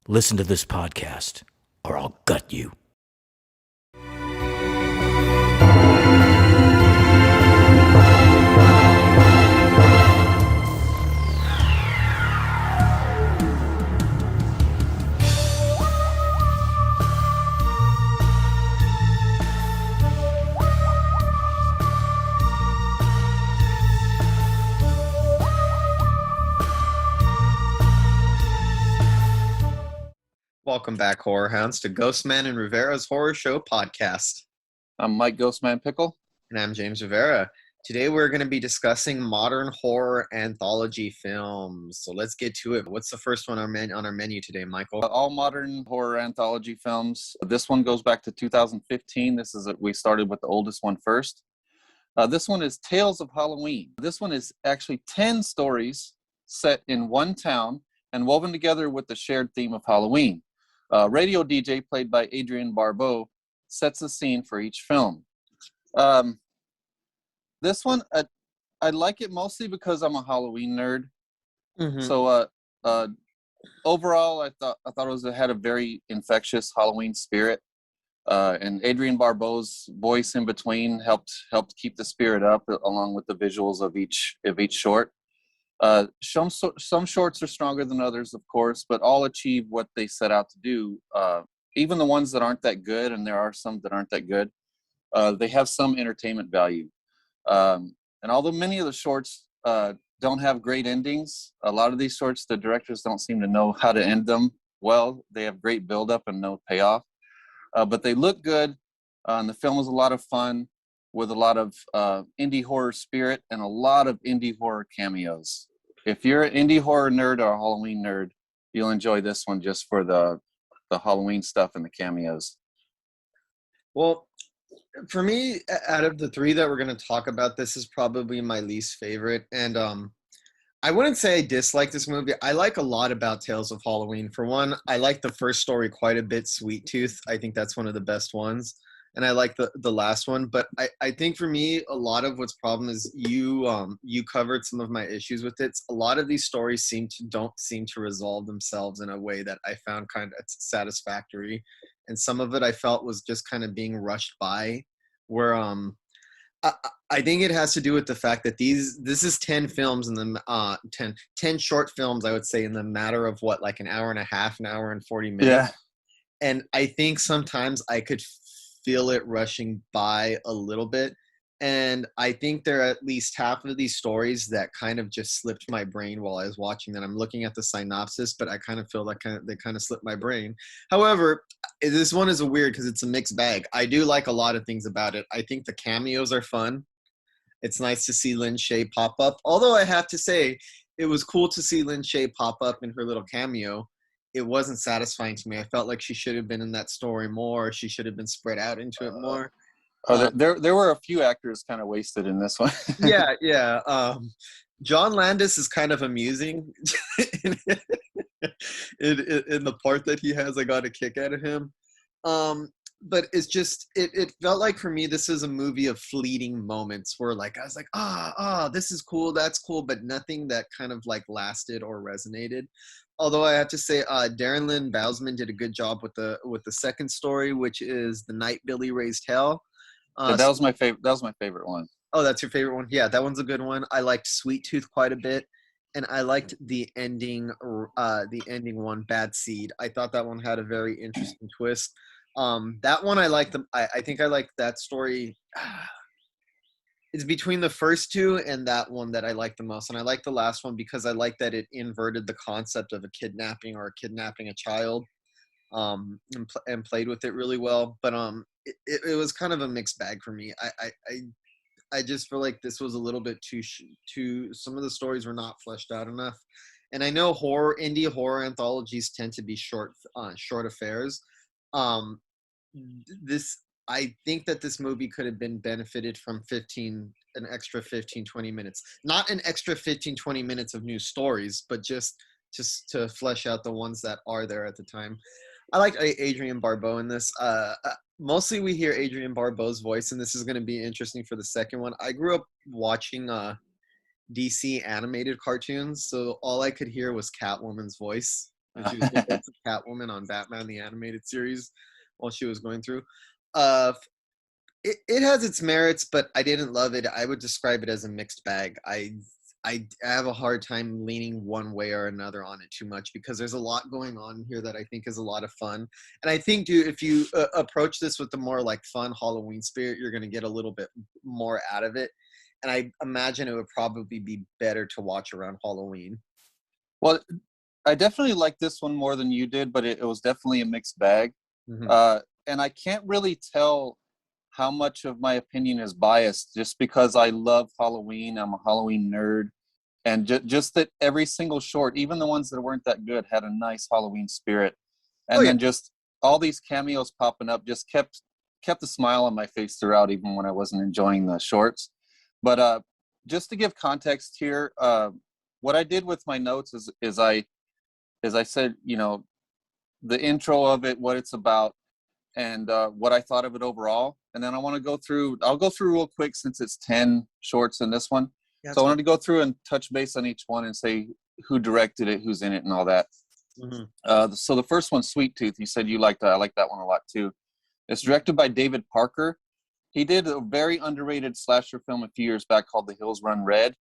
Listen to this podcast, or I'll gut you. Welcome back, Horror Hounds, to Ghostman and Rivera's Horror Show podcast. I'm Mike Ghostman Pickle. And I'm James Rivera. Today we're going to be discussing modern horror anthology films. So let's get to it. What's the first one on our menu today, Michael? All modern horror anthology films. This one goes back to 2015. We started with the oldest one first. This one is Tales of Halloween. This one is actually 10 stories set in one town and woven together with the shared theme of Halloween. Radio DJ, played by Adrienne Barbeau, sets the scene for each film. This one, I like it mostly because I'm a Halloween nerd. Mm-hmm. So overall, I thought it had a very infectious Halloween spirit. And Adrienne Barbeau's voice in between helped keep the spirit up, along with the visuals of each short. Some shorts are stronger than others, of course, but all achieve what they set out to do. Even the ones that aren't that good, and there are some that aren't that good, they have some entertainment value. And although many of the shorts don't have great endings, a lot of these shorts, the directors don't seem to know how to end them well. They have great buildup and no payoff. But they look good, and the film is a lot of fun, with a lot of indie horror spirit and a lot of indie horror cameos. If you're an indie horror nerd or a Halloween nerd, you'll enjoy this one just for the Halloween stuff and the cameos. Well, for me, out of the three that we're going to talk about, this is probably my least favorite. And I wouldn't say I dislike this movie. I like a lot about Tales of Halloween. For one, I like the first story quite a bit, Sweet Tooth. I think that's one of the best ones. And I like the last one, but I think for me, a lot of what's problem is you covered some of my issues with it. A lot of these stories don't seem to resolve themselves in a way that I found kind of satisfactory, and some of it I felt was just kind of being rushed by. Where I think it has to do with the fact that this is 10 films in the 10 short films, I would say, in the matter of like an hour and a half, an hour and 40 minutes. Yeah. And I think sometimes I could feel it rushing by a little bit, and I think there are at least half of these stories that kind of just slipped my brain while I was watching them. I'm looking at the synopsis, but I kind of feel like they kind of slipped my brain. However, this one is weird because it's a mixed bag. I do like a lot of things about it. I think the cameos are fun. It's nice to see Lynn Shay pop up, although I have to say it was cool to see Lynn Shay pop up in her little cameo. It wasn't satisfying to me. I felt like she should have been in that story more. She should have been spread out into it more. There were a few actors kind of wasted in this one. Yeah. John Landis is kind of amusing in the part that he has. I got a kick out of him. But it's just, it felt like for me, this is a movie of fleeting moments where like, I was like, this is cool, that's cool, but nothing that kind of like lasted or resonated. Although I have to say, Darren Lynn Bousman did a good job with the second story, which is The Night Billy Raised Hell. That was my favorite. That was my favorite one. Oh, that's your favorite one? Yeah, that one's a good one. I liked Sweet Tooth quite a bit, and I liked the ending one, Bad Seed. I thought that one had a very interesting twist. That one I liked. I think I liked that story. It's between the first two and that one that I like the most. And I like the last one because I like that it inverted the concept of a kidnapping or kidnapping a child, and played with it really well. But it was kind of a mixed bag for me. I just feel like this was a little bit too some of the stories were not fleshed out enough. And I know indie horror anthologies tend to be short affairs. I think that this movie could have been benefited from an extra 15, 20 minutes. Not an extra 15, 20 minutes of new stories, but just to flesh out the ones that are there at the time. I like Adrienne Barbeau in this. Mostly we hear Adrienne Barbeau's voice, and this is going to be interesting for the second one. I grew up watching DC animated cartoons, so all I could hear was Catwoman's voice. when she was Catwoman on Batman the Animated Series while she was going through. Uh, it has its merits, but I didn't love it. I would describe it as a mixed bag. I have a hard time leaning one way or another on it too much because there's a lot going on here that I think is a lot of fun. And I think, dude, if you approach this with the more like fun Halloween spirit, you're going to get a little bit more out of it. And I imagine it would probably be better to watch around Halloween. Well, I definitely like this one more than you did, but it was definitely a mixed bag. And I can't really tell how much of my opinion is biased just because I love Halloween. I'm a Halloween nerd. And just that every single short, even the ones that weren't that good, had a nice Halloween spirit. And then just all these cameos popping up just kept a smile on my face throughout, even when I wasn't enjoying the shorts. But just to give context here, what I did with my notes is I said, you know, the intro of it, what it's about, and what I thought of it overall. And then I'll go through real quick since it's 10 shorts in this one. Yeah, so I wanted to go through and touch base on each one and say who directed it, who's in it, and all that. So the first one, Sweet Tooth, you said you liked that. I like that one a lot too. It's directed by David Parker. He did a very underrated slasher film a few years back called The Hills Run Red,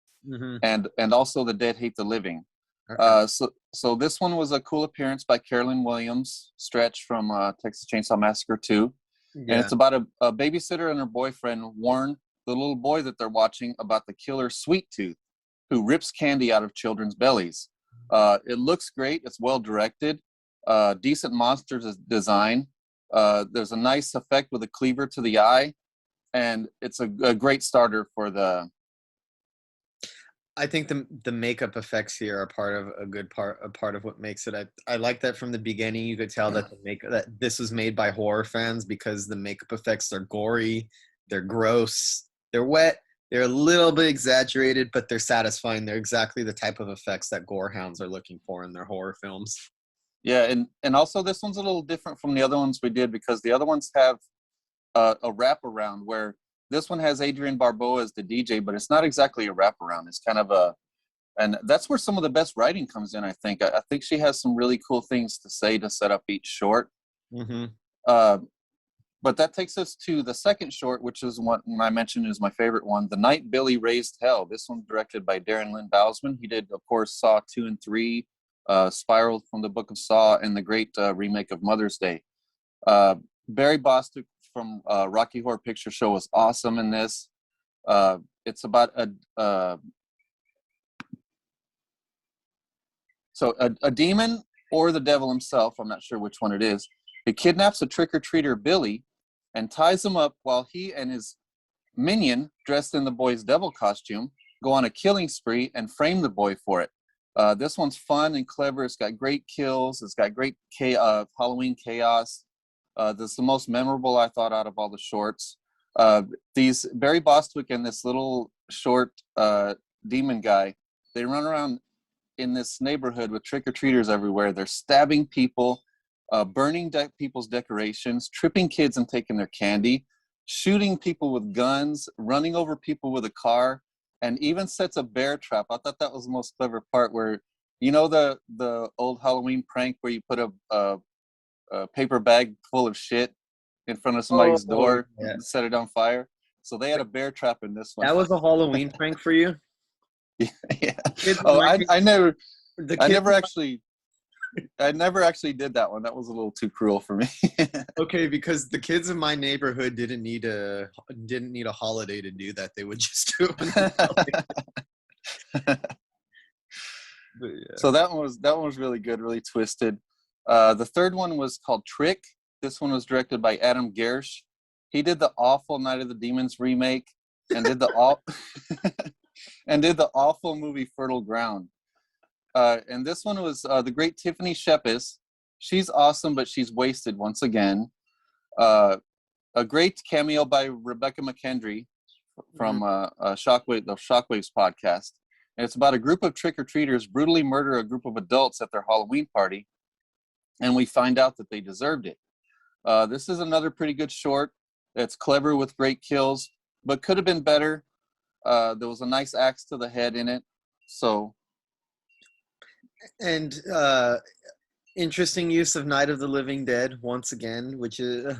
and also The Dead Hate the Living. Okay. So this one was a cool appearance by Carolyn Williams, Stretch from Texas Chainsaw Massacre 2. Yeah. And it's about a babysitter and her boyfriend warn the little boy that they're watching about the killer Sweet Tooth, who rips candy out of children's bellies. It looks great. It's well directed. Decent monsters design. There's a nice effect with a cleaver to the eye. And it's a great starter for the... I think the makeup effects here are a part of what makes it. I like that from the beginning. You could tell that that this was made by horror fans because the makeup effects are gory, they're gross, they're wet, they're a little bit exaggerated, but they're satisfying. They're exactly the type of effects that gore hounds are looking for in their horror films. Yeah, and also this one's a little different from the other ones we did because the other ones have a wraparound where this one has Adrienne Barbeau as the DJ, but it's not exactly a wraparound. It's kind of and that's where some of the best writing comes in, I think. I think she has some really cool things to say to set up each short. But that takes us to the second short, which is one I mentioned is my favorite one, The Night Billy Raised Hell. This one's directed by Darren Lynn Bousman. He did, of course, Saw 2 and 3, Spiral from the Book of Saw, and the great remake of Mother's Day. Barry Bostwick from Rocky Horror Picture Show was awesome in this. It's about a demon or the devil himself, I'm not sure which one it is. He kidnaps a trick-or-treater, Billy, and ties him up while he and his minion, dressed in the boy's devil costume, go on a killing spree and frame the boy for it. This one's fun and clever. It's got great kills. It's got great Halloween chaos. This is the most memorable, I thought, out of all the shorts. These Barry Bostwick and this little short demon guy, they run around in this neighborhood with trick-or-treaters everywhere. They're stabbing people, burning people's decorations, tripping kids and taking their candy, shooting people with guns, running over people with a car, and even sets a bear trap. I thought that was the most clever part where, you know, the old Halloween prank where you put a paper bag full of shit in front of somebody's door and set it on fire. So they had a bear trap in this one. That was a Halloween prank for you? Yeah. Oh, I never actually did that one. That was a little too cruel for me. Okay, because the kids in my neighborhood didn't need a holiday to do that. They would just do it. Yeah. So that one was really good, really twisted. The third one was called Trick. This one was directed by Adam Gersh. He did the awful Night of the Demons remake and did the awful movie Fertile Ground. And this one was the great Tiffany Shepis. She's awesome, but she's wasted once again. A great cameo by Rebecca McKendry from the Shockwaves podcast. And it's about a group of trick-or-treaters brutally murder a group of adults at their Halloween party. And we find out that they deserved it. This is another pretty good short. It's clever with great kills, but could have been better. There was a nice axe to the head in it. So... And Interesting use of Night of the Living Dead once again, which is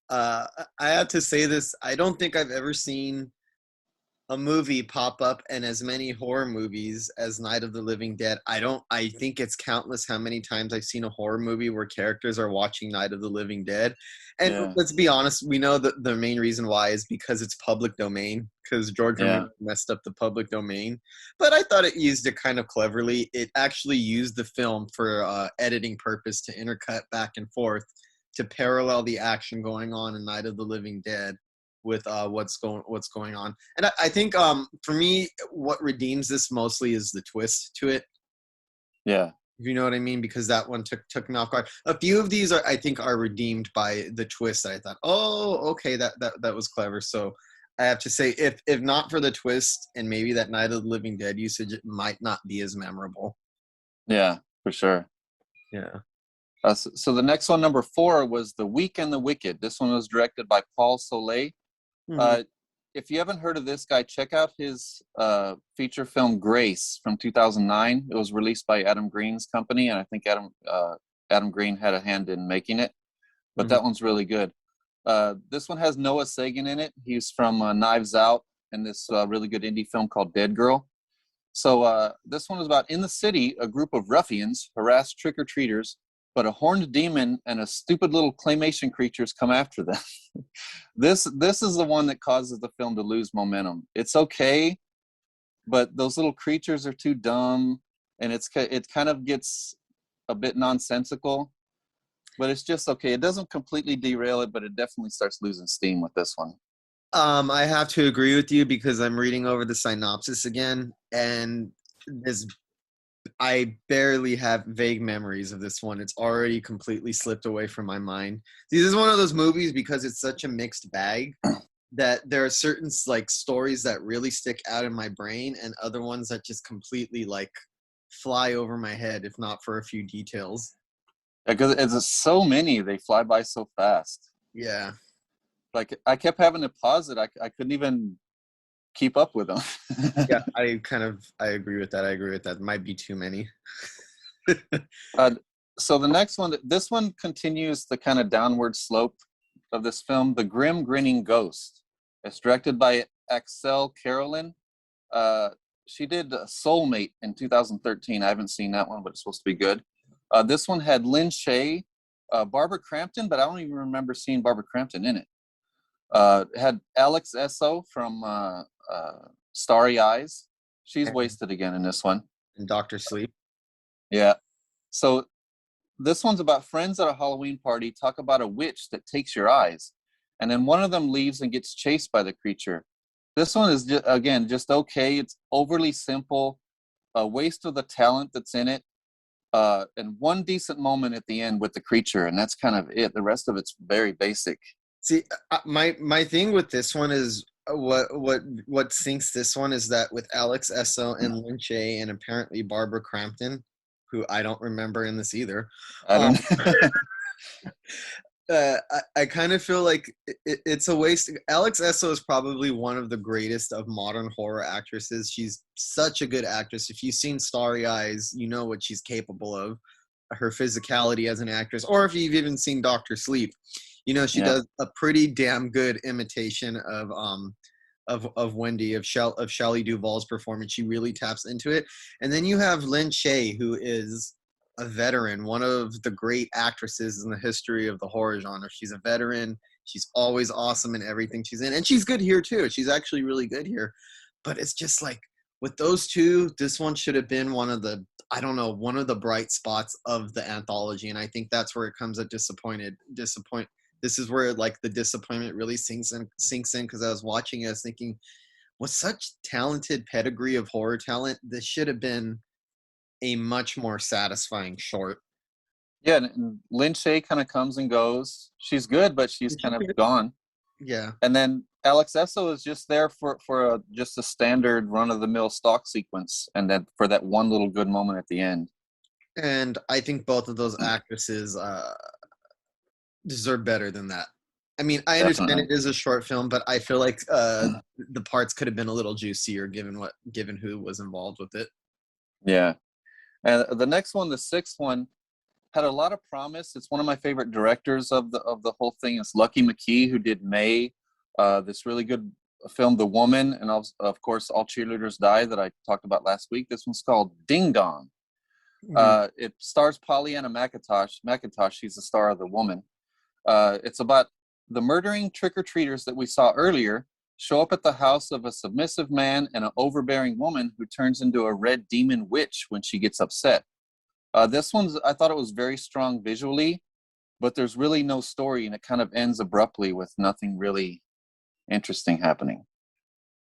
I have to say this. I don't think I've ever seen a movie pop up in as many horror movies as Night of the Living Dead. I think it's countless how many times I've seen a horror movie where characters are watching Night of the Living Dead. And Yeah. let's be honest, we know that the main reason why is because it's public domain, because George Romero messed up the public domain. But I thought it used it kind of cleverly. It actually used the film for editing purpose to intercut back and forth to parallel the action going on in Night of the Living Dead with what's going on. And I think for me, what redeems this mostly is the twist to it. Yeah. If you know what I mean, because that one took me off guard. A few of these I think are redeemed by the twist that I thought, oh, okay, that was clever. So I have to say, if not for the twist and maybe that Night of the Living Dead usage, it might not be as memorable. Yeah, for sure. Yeah. So the next one, number 4, was The Weak and the Wicked. This one was directed by Paul Soleil. Mm-hmm. If you haven't heard of this guy, check out his feature film Grace from 2009. It was released by Adam Green's company, and I think Adam Green had a hand in making it. But that one's really good. This one has Noah Sagan in it. He's from Knives Out and this really good indie film called Dead Girl. So this one is about, in the city, a group of ruffians harass trick-or-treaters, but a horned demon and a stupid little claymation creatures come after them. This is the one that causes the film to lose momentum. It's okay, but those little creatures are too dumb, and it kind of gets a bit nonsensical, but it's just okay. It doesn't completely derail it, but it definitely starts losing steam with this one. I have to agree with you because I'm reading over the synopsis again, and I barely have vague memories of this one. It's already completely slipped away from my mind. This is one of those movies, because it's such a mixed bag, that there are certain like stories that really stick out in my brain and other ones that just completely like fly over my head, if not for a few details. Because it's so many, they fly by so fast. Yeah. Like, I kept having to pause it. I couldn't even keep up with them. Yeah, I agree with that. Might be too many. So the next one, this one continues the kind of downward slope of this film, The Grim Grinning Ghost. It's directed by Axel Carolyn. She did Soulmate in 2013. I haven't seen that one, but it's supposed to be good. This one had Lynn Shay, Barbara Crampton, but I don't even remember seeing Barbara Crampton in it. It had Alex Esso from Starry Eyes. She's wasted again in this one. And Dr. Sleep. Yeah. So this one's about friends at a Halloween party talk about a witch that takes your eyes, and then one of them leaves and gets chased by the creature. This one is just okay. It's overly simple, a waste of the talent that's in it, and one decent moment at the end with the creature, and that's kind of it. The rest of it's very basic. See, my thing with this one is what sinks this one is that with Alex Esso and Lynn Shay and apparently Barbara Crampton, who I don't remember in this either. I don't. I kind of feel like it's a waste. Alex Esso is probably one of the greatest of modern horror actresses. She's such a good actress. If you've seen Starry Eyes, you know what she's capable of. Her physicality as an actress, or if you've even seen Dr. Sleep, you know she does a pretty damn good imitation of Wendy, of Shelley Duvall's performance. She really taps into it. And then you have Lynn Shay, who is a veteran, one of the great actresses in the history of the horror genre. She's a veteran. She's always awesome in everything she's in, and she's good here too. She's actually really good here. But it's just like with those two, this one should have been one of the bright spots of the anthology, and I think that's where it comes at This is where like the disappointment really sinks in because I was watching it, I was thinking, with such talented pedigree of horror talent, this should have been a much more satisfying short. Yeah, and Lynn Shay kind of comes and goes. She's good, but she's kind of gone. Yeah. And then Alex Esso is just there for just a standard run-of-the-mill stock sequence, and then for that one little good moment at the end. And I think both of those actresses deserve better than that. I mean, I understand it is a short film, but I feel like the parts could have been a little juicier given who was involved with it. Yeah. And the next one, the sixth one, had a lot of promise. It's one of my favorite directors of the whole thing. It's Lucky McKee, who did May, this really good film, The Woman, and of course, All Cheerleaders Die, that I talked about last week. This one's called Ding Dong. It stars Pollyanna McIntosh. She's the star of The Woman. It's about the murdering trick-or-treaters that we saw earlier show up at the house of a submissive man and an overbearing woman who turns into a red demon witch when she gets upset. This one's, I thought it was very strong visually, but there's really no story, and it kind of ends abruptly with nothing really interesting happening.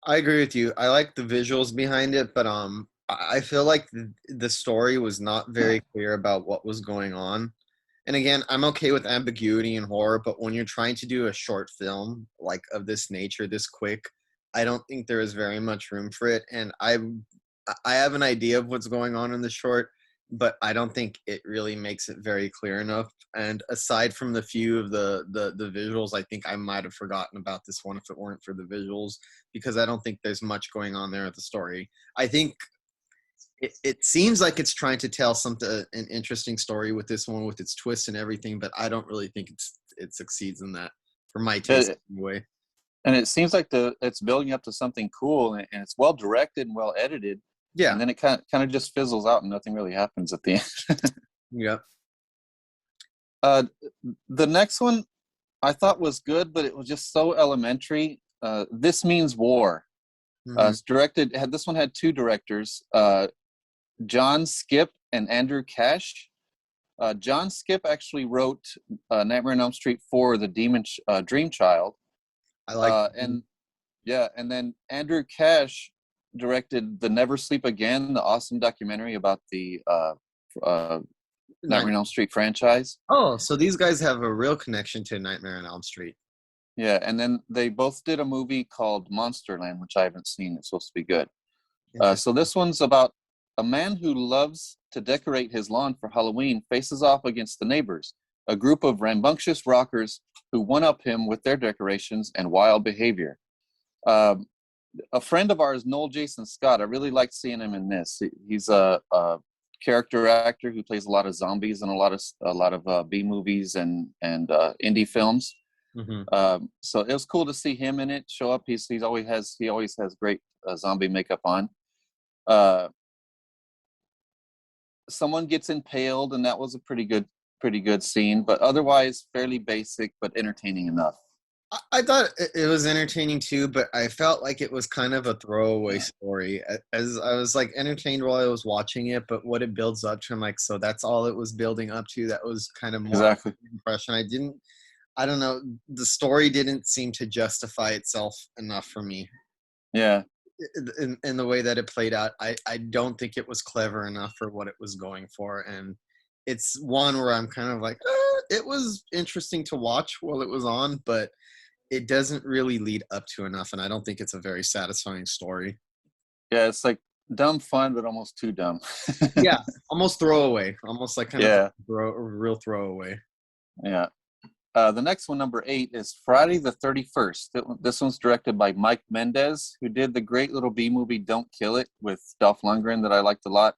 I agree with you. I like the visuals behind it, but I feel like the story was not very clear about what was going on. And again, I'm okay with ambiguity and horror, but when you're trying to do a short film like of this nature, this quick, I don't think there is very much room for it. And I have an idea of what's going on in the short, but I don't think it really makes it very clear enough. And aside from the few of the visuals, I think I might have forgotten about this one if it weren't for the visuals, because I don't think there's much going on there with the story. I think it seems like it's trying to tell an interesting story with this one, with its twists and everything, but I don't really think it succeeds in that, for my taste anyway. And it seems like it's building up to something cool, and it's well directed and well edited. Yeah. And then it kind of just fizzles out and nothing really happens at the end. Yeah. The next one I thought was good, but it was just so elementary. This Means War. It's directed. This one had two directors, John Skip and Andrew Cash. John Skip actually wrote Nightmare on Elm Street 4, The Dream Child. I like and then Andrew Cash directed The Never Sleep Again, the awesome documentary about the Nightmare on Elm Street franchise. Oh, so these guys have a real connection to Nightmare on Elm Street. Yeah, and then they both did a movie called Monsterland, which I haven't seen. It's supposed to be good. So this one's about a man who loves to decorate his lawn for Halloween faces off against the neighbors, a group of rambunctious rockers who one-up him with their decorations and wild behavior. A friend of ours, Noel Jason Scott, I really liked seeing him in this. He's a character actor who plays a lot of zombies and a lot of B movies and indie films. So it was cool to see him in it show up. He always has great zombie makeup on. Someone gets impaled, and that was a pretty good scene, but otherwise fairly basic but entertaining enough. I thought it was entertaining too, but I felt like it was kind of a throwaway story. As I was like entertained while I was watching it, but what it builds up to, I'm like, so that's all it was building up to. That was kind of more exactly impression. I don't know. The story didn't seem to justify itself enough for me. Yeah. In the way that it played out, I don't think it was clever enough for what it was going for. And it's one where I'm kind of like, it was interesting to watch while it was on, but it doesn't really lead up to enough. And I don't think it's a very satisfying story. Yeah, it's like dumb fun, but almost too dumb. Yeah, almost throwaway. Almost like kind of real throwaway. Yeah. The next one, number 8, is Friday the 31st. This one's directed by Mike Mendez, who did the great little B movie Don't Kill It with Dolph Lundgren that I liked a lot.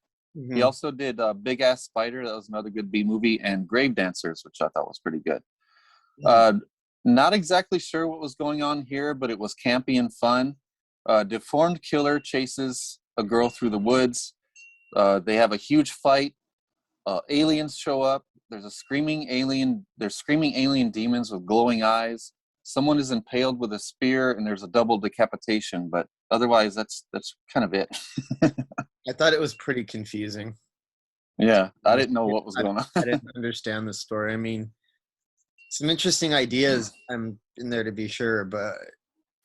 He also did Big Ass Spider. That was another good B movie, and Grave Dancers, which I thought was pretty good. Not exactly sure what was going on here, but it was campy and fun. Deformed killer chases a girl through the woods. They have a huge fight. Aliens show up. There's screaming alien demons with glowing eyes. Someone is impaled with a spear, and there's a double decapitation. But otherwise, that's kind of it. I thought it was pretty confusing. Yeah, I didn't know what was going on. I didn't understand the story. I mean, some interesting ideas in there to be sure, but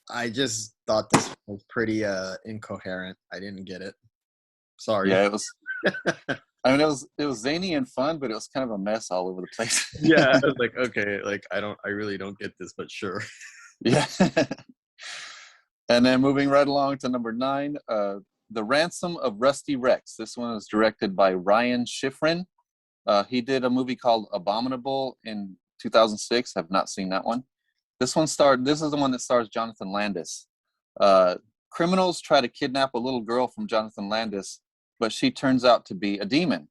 I just thought this was pretty incoherent. I didn't get it. Sorry. Yeah, it was. I mean, it was zany and fun, but it was kind of a mess all over the place. Yeah, I was like, okay, like I really don't get this, but sure. Yeah. And then moving right along to number 9, The Ransom of Rusty Rex. This one is directed by Ryan Schifrin. He did a movie called Abominable in 2006. I've not seen that one. This is the one that stars Jonathan Landis. Criminals try to kidnap a little girl from Jonathan Landis, but she turns out to be a demon.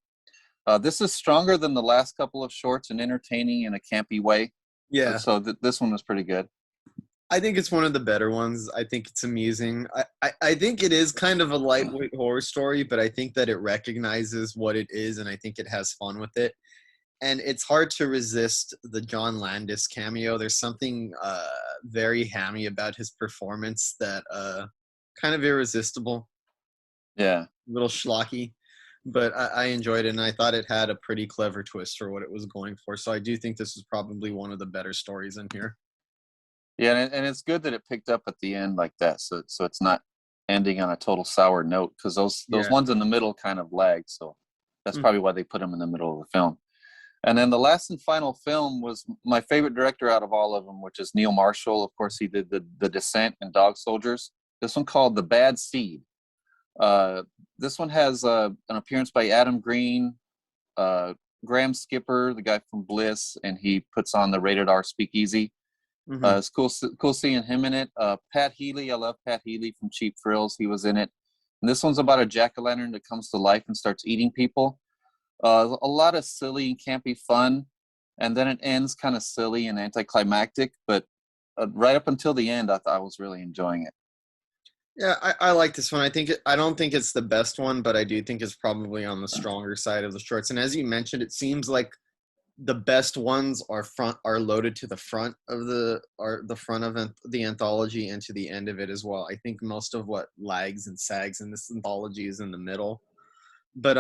This is stronger than the last couple of shorts and entertaining in a campy way. Yeah. So this one was pretty good. I think it's one of the better ones. I think it's amusing. I think it is kind of a lightweight horror story, but I think that it recognizes what it is, and I think it has fun with it. And it's hard to resist the John Landis cameo. There's something very hammy about his performance that kind of irresistible. Yeah. A little schlocky. But I enjoyed it, and I thought it had a pretty clever twist for what it was going for. So I do think this is probably one of the better stories in here. Yeah, and it's good that it picked up at the end like that, so it's not ending on a total sour note, because those ones in the middle kind of lag. So that's probably why they put them in the middle of the film. And then the last and final film was my favorite director out of all of them, which is Neil Marshall. Of course, he did the Descent and Dog Soldiers. This one called The Bad Seed. This one has an appearance by Adam Green, Graham Skipper, the guy from Bliss, and he puts on the Rated R Speakeasy. It's cool seeing him in it. Pat Healy, I love Pat Healy from Cheap Thrills. He was in it. And this one's about a jack-o'-lantern that comes to life and starts eating people. A lot of silly and campy fun, and then it ends kind of silly and anticlimactic. But right up until the end, I was really enjoying it. Yeah, I like this one. I don't think it's the best one, but I do think it's probably on the stronger side of the shorts. And as you mentioned, it seems like the best ones are loaded to the front of the anthology and to the end of it as well. I think most of what lags and sags in this anthology is in the middle. But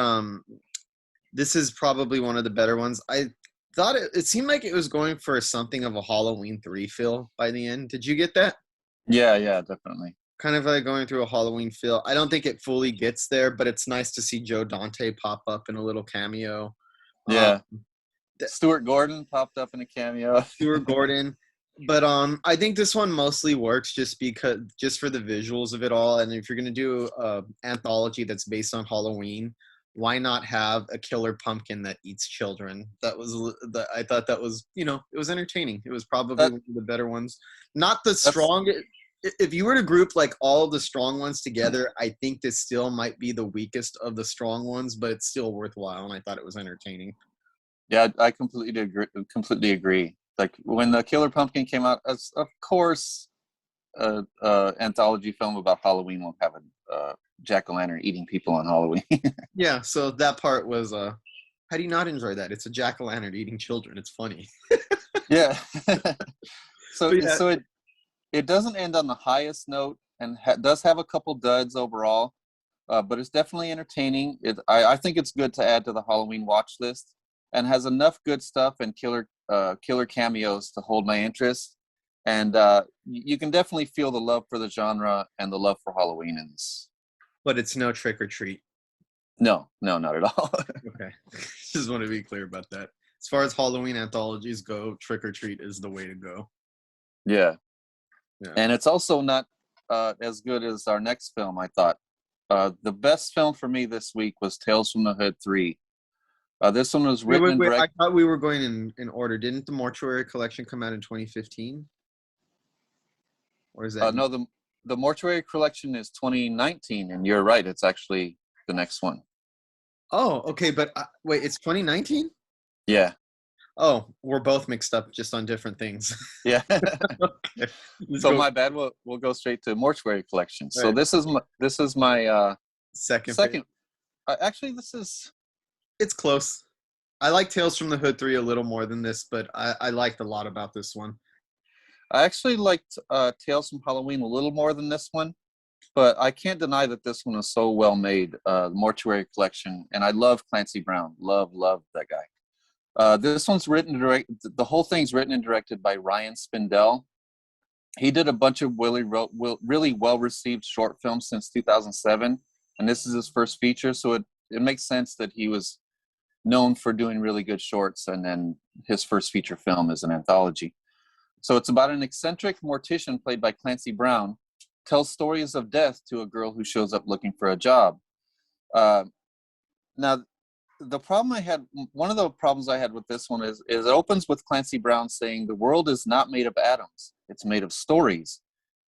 this is probably one of the better ones. I thought it seemed like it was going for something of a Halloween 3 feel by the end. Did you get that? Yeah, definitely. Kind of like going through a Halloween feel. I don't think it fully gets there, but it's nice to see Joe Dante pop up in a little cameo. Yeah. Stuart Gordon popped up in a cameo. Stuart Gordon. But I think this one mostly works just for the visuals of it all. And if you're going to do an anthology that's based on Halloween, why not have a killer pumpkin that eats children? I thought that was, it was entertaining. It was probably one of the better ones. Not the strongest. If you were to group like all the strong ones together, I think this still might be the weakest of the strong ones, but it's still worthwhile. And I thought it was entertaining. Yeah, I completely agree. Like when the Killer Pumpkin came out, of course, anthology film about Halloween won't have a jack-o'-lantern eating people on Halloween. Yeah, so that part was how do you not enjoy that? It's a jack-o'-lantern eating children. It's funny. Yeah. So it doesn't end on the highest note, and does have a couple duds overall, but it's definitely entertaining. I think it's good to add to the Halloween watch list, and has enough good stuff and killer cameos to hold my interest. And you can definitely feel the love for the genre and the love for Halloween in this. But it's no Trick or Treat. No, not at all. Okay. Just want to be clear about that. As far as Halloween anthologies go, Trick or Treat is the way to go. Yeah. And it's also not as good as our next film, I thought. The best film for me this week was Tales from the Hood 3. This one was written and directed. I thought we were going in order. Didn't the Mortuary Collection come out in 2015? Or is that? No, the Mortuary Collection is 2019, and you're right. It's actually the next one. Oh, okay. But wait, it's 2019? Yeah. Oh, we're both mixed up just on different things. Yeah. Okay. So my bad. We'll go straight to Mortuary Collection. Right. So this is my second. Actually, it's close. I like Tales from the Hood 3 a little more than this, but I liked a lot about this one. I actually liked Tales from Halloween a little more than this one, but I can't deny that this one is so well made. Mortuary Collection, and I love Clancy Brown. Love that guy. This one's the whole thing's written and directed by Ryan Spindell. He did a bunch of really well-received short films since 2007, and this is his first feature, so it makes sense that he was known for doing really good shorts, and then his first feature film is an anthology. So it's about an eccentric mortician played by Clancy Brown, tells stories of death to a girl who shows up looking for a job. Now, one of the problems I had with this one is it opens with Clancy Brown saying the world is not made of atoms, it's made of stories.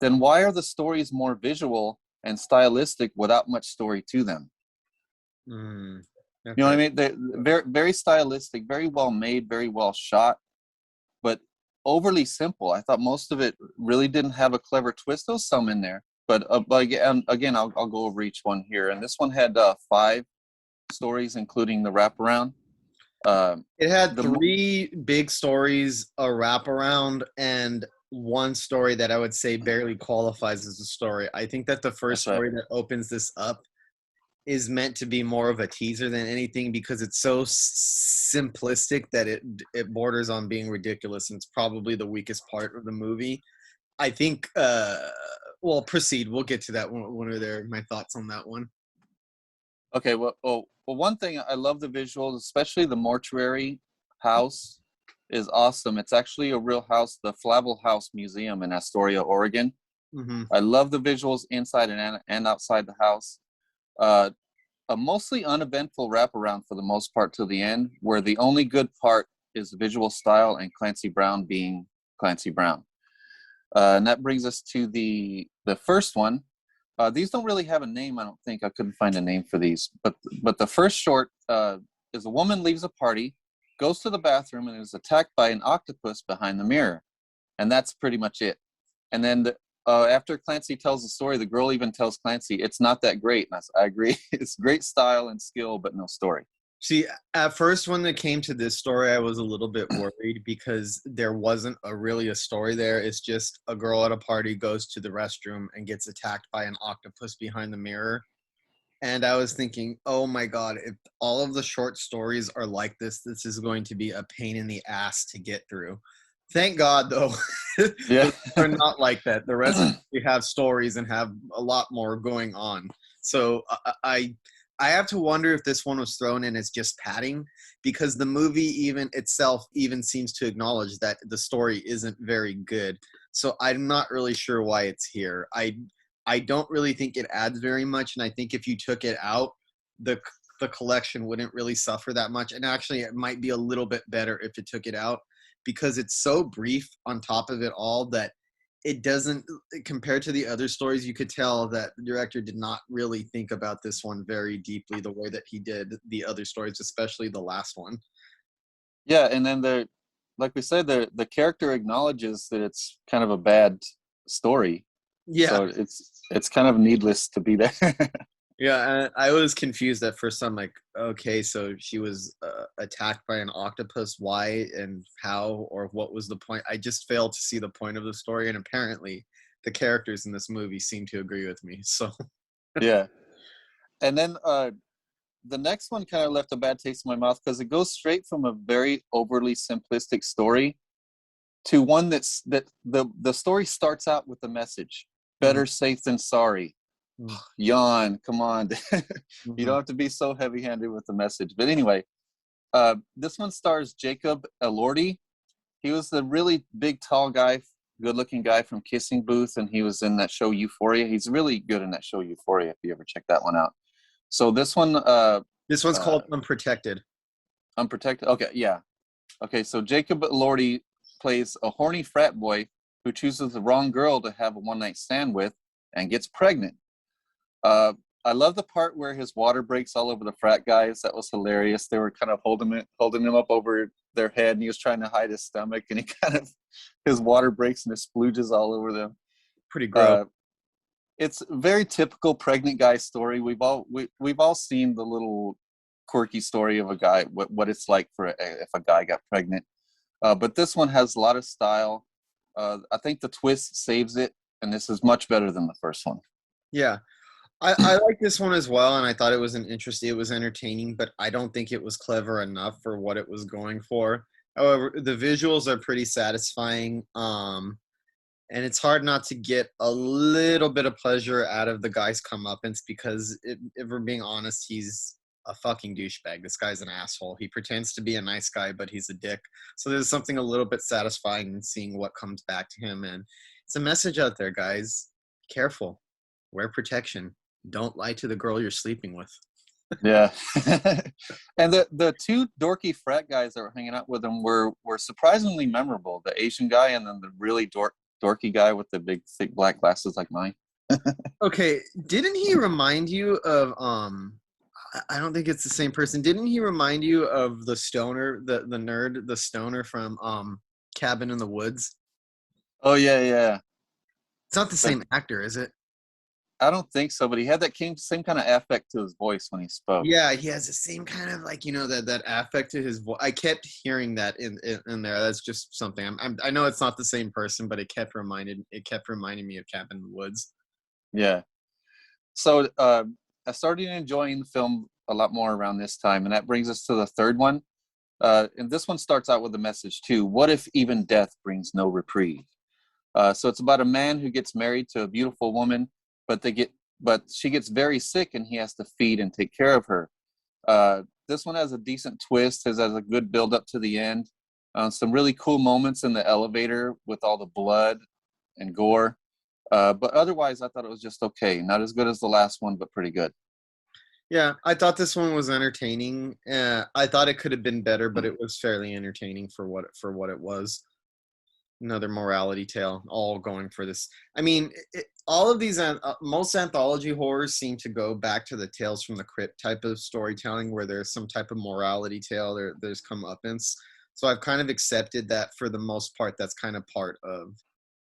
Then why are the stories more visual and stylistic without much story to them? You know what I mean? They're very, very stylistic, very well made, very well shot, but overly simple. I thought most of it really didn't have a clever twist. There was some in there, but again, I'll go over each one here. And this one had 5 stories, including the wraparound. It had 3 big stories, a wraparound, and one story that I would say barely qualifies as a story. I think that the first story that opens this up is meant to be more of a teaser than anything, because it's so simplistic that it borders on being ridiculous, and it's probably the weakest part of the movie. I think, well, proceed. We'll get to that when we're there. My thoughts on that one. Okay, well, one thing, I love the visuals, especially the mortuary house is awesome. It's actually a real house, the Flavel House Museum in Astoria, Oregon. Mm-hmm. I love the visuals inside and outside the house. A mostly uneventful wraparound for the most part to the end, where the only good part is the visual style and Clancy Brown being Clancy Brown. And that brings us to the first one. These don't really have a name, I don't think. I couldn't find a name for these. But the first short is a woman leaves a party, goes to the bathroom, and is attacked by an octopus behind the mirror. And that's pretty much it. And then after Clancy tells the story, the girl even tells Clancy, it's not that great. And I agree. It's great style and skill, but no story. See, at first when it came to this story, I was a little bit worried because there wasn't really a story there. It's just a girl at a party goes to the restroom and gets attacked by an octopus behind the mirror. And I was thinking, oh my God, if all of the short stories are like this is going to be a pain in the ass to get through. Thank God, though, yeah. they're not like that. The rest of we have stories and have a lot more going on. So I have to wonder if this one was thrown in as just padding, because the movie even itself even seems to acknowledge that the story isn't very good. So I'm not really sure why it's here. I don't really think it adds very much, and I think if you took it out, the collection wouldn't really suffer that much. And actually, it might be a little bit better if it took it out, because it's so brief on top of it all that it doesn't, compared to the other stories, you could tell that the director did not really think about this one very deeply the way that he did the other stories, especially the last one. Yeah, and then like we said, the character acknowledges that it's kind of a bad story. Yeah. So it's kind of needless to be there. Yeah, I was confused at first. I'm like, okay, so she was attacked by an octopus. Why and how, or what was the point? I just failed to see the point of the story, and apparently the characters in this movie seem to agree with me. So yeah. And then the next one kind of left a bad taste in my mouth, because it goes straight from a very overly simplistic story to one that the story starts out with a message: better safe than sorry. Yawn, come on. You don't have to be so heavy-handed with the message. But anyway, this one stars Jacob Elordi. He was the really big, tall guy, good-looking guy from Kissing Booth, and he was in that show Euphoria. He's really good in that show Euphoria, if you ever check that one out. So this one... this one's called Unprotected. Unprotected? Okay, yeah. Okay, so Jacob Elordi plays a horny frat boy who chooses the wrong girl to have a one-night stand with and gets pregnant. I love the part where his water breaks all over the frat guys. That was hilarious. They were kind of holding him up over their head, and he was trying to hide his stomach, and his water breaks and it splooges all over them. Pretty gross. It's a very typical pregnant guy story. We've all seen the little quirky story of a guy, what it's like if a guy got pregnant. But this one has a lot of style. I think the twist saves it, and this is much better than the first one. Yeah. I like this one as well, and I thought it was it was entertaining, but I don't think it was clever enough for what it was going for. However, the visuals are pretty satisfying, and it's hard not to get a little bit of pleasure out of the guy's comeuppance, because if we're being honest, he's a fucking douchebag. This guy's an asshole. He pretends to be a nice guy, but he's a dick. So there's something a little bit satisfying in seeing what comes back to him, and it's a message out there, guys. Careful. Wear protection. Don't lie to the girl you're sleeping with. Yeah. And the 2 dorky frat guys that were hanging out with him were surprisingly memorable. The Asian guy, and then the really dorky guy with the big thick black glasses like mine. Okay, didn't he remind you of I don't think it's the same person. Didn't he remind you of the stoner, the nerd, the stoner from Cabin in the Woods? Oh yeah. It's not the But same actor, is it? I don't think so. But he had that same kind of affect to his voice when he spoke. Yeah, he has the same kind of like that affect to his voice. I kept hearing that in there. That's just something. I know it's not the same person, but it kept reminding me of Cabin in the Woods. Yeah. So I started enjoying the film a lot more around this time, and that brings us to the third one. And this one starts out with a message too. What if even death brings no reprieve? So it's about a man who gets married to a beautiful woman, but she gets very sick, and he has to feed and take care of her. This one has a decent twist, has a good build up to the end. Some really cool moments in the elevator with all the blood and gore. But otherwise, I thought it was just okay. Not as good as the last one, but pretty good. Yeah, I thought this one was entertaining. I thought it could have been better, but it was fairly entertaining for what it was. Another morality tale, all going for this. I mean, all of these, most anthology horrors seem to go back to the Tales from the Crypt type of storytelling, where there's some type of morality tale. There's comeuppance. So I've kind of accepted that for the most part. That's kind of part of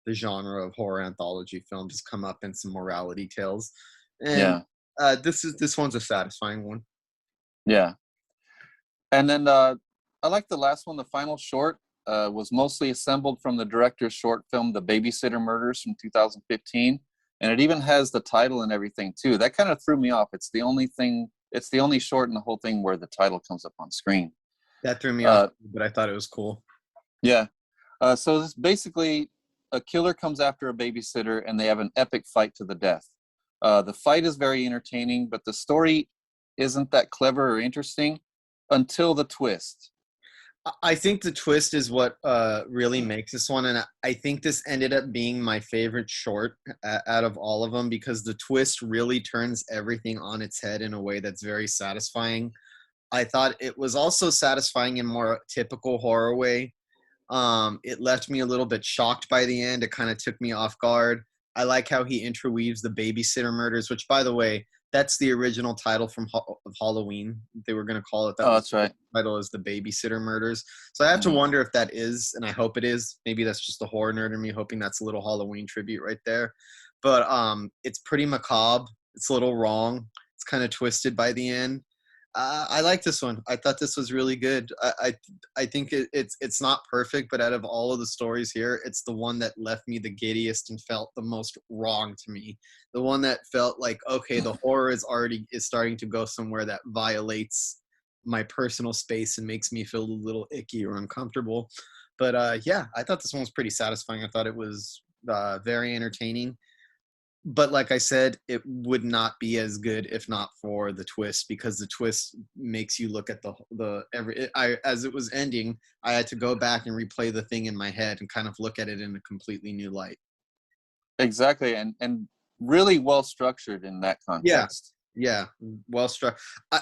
the genre of horror anthology films, comeuppance and morality tales. And Yeah. this one's a satisfying one. Yeah. And then I like the last one, the final short. Was mostly assembled from the director's short film, The Babysitter Murders from 2015. And it even has the title and everything too. That kind of threw me off. It's the only short in the whole thing where the title comes up on screen. That threw me off, but I thought it was cool. Yeah. So this basically, a killer comes after a babysitter and they have an epic fight to the death. The fight is very entertaining, but the story isn't that clever or interesting until the twist. I think the twist is what really makes this one, and I think this ended up being my favorite short out of all of them, because the twist really turns everything on its head in a way that's very satisfying. I thought it was also satisfying in more typical horror way. It left me a little bit shocked by the end. It kind of took me off guard. I like how he interweaves the Babysitter Murders, which, by the way, that's the original title of Halloween. They were going to call it that. Oh, that's right. The title is the Babysitter Murders. So I have to wonder if that is, and I hope it is. Maybe that's just the horror nerd in me hoping that's a little Halloween tribute right there. But it's pretty macabre. It's a little wrong. It's kind of twisted by the end. I like this one. I thought this was really good. I think it's not perfect, but out of all of the stories here, it's the one that left me the giddiest and felt the most wrong to me. The one that felt like, okay, the horror is starting to go somewhere that violates my personal space and makes me feel a little icky or uncomfortable. But yeah, I thought this one was pretty satisfying. I thought it was very entertaining. But like I said, it would not be as good if not for the twist, because the twist makes you look at as it was ending, I had to go back and replay the thing in my head and kind of look at it in a completely new light. Exactly, and really well structured in that context. Yeah, well struck.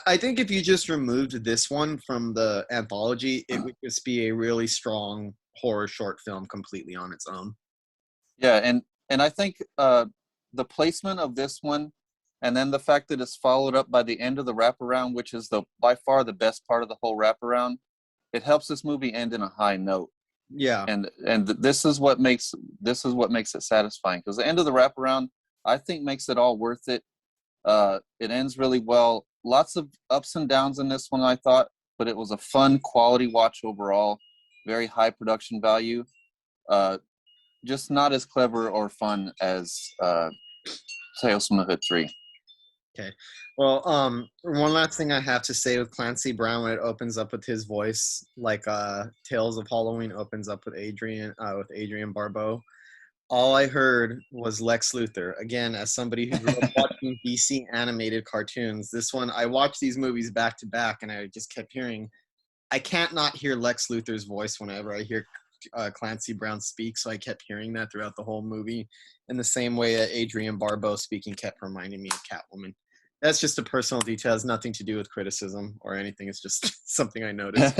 I think if you just removed this one from the anthology, it would just be a really strong horror short film completely on its own. Yeah, and I think the placement of this one, and then the fact that it's followed up by the end of the wraparound, which is by far the best part of the whole wraparound, it helps this movie end in a high note. Yeah, and this is what makes it satisfying, because the end of the wraparound, I think, makes it all worth it. It ends really well. Lots of ups and downs in this one, I thought, but it was a fun, quality watch overall. Very high production value. Just not as clever or fun as Tales from the Hood 3. Okay. Well, one last thing I have to say with Clancy Brown, when it opens up with his voice, like Tales of Halloween opens up with Adrian Barbeau. All I heard was Lex Luthor. Again, as somebody who grew up watching DC animated cartoons, this one, I watched these movies back to back, and I just kept hearing, I can't not hear Lex Luthor's voice whenever I hear Clancy Brown speak, so I kept hearing that throughout the whole movie, in the same way that Adrian Barbeau speaking kept reminding me of Catwoman. That's just a personal detail. It has nothing to do with criticism or anything. It's just something I noticed.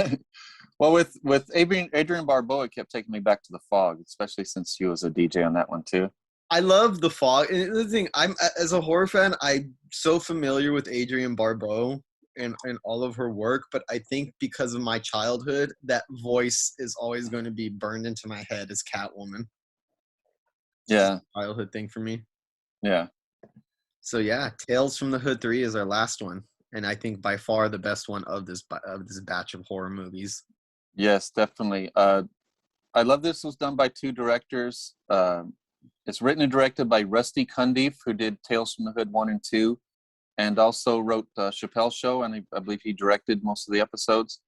Well, with Adrian Barbeau, it kept taking me back to The Fog, especially since he was a DJ on that one too. I love The Fog. And the thing, as a horror fan, I'm so familiar with Adrian Barbeau in all of her work, but I think because of my childhood, that voice is always going to be burned into my head as Catwoman. It's just Yeah. a childhood thing for me. Yeah. So yeah, Tales from the Hood 3 is our last one, and I think by far the best one of this batch of horror movies. Yes, definitely. I love this was done by two directors. It's written and directed by Rusty Cundiff, who did Tales from the Hood 1 and 2, and also wrote Chappelle's Show, and I believe he directed most of the episodes.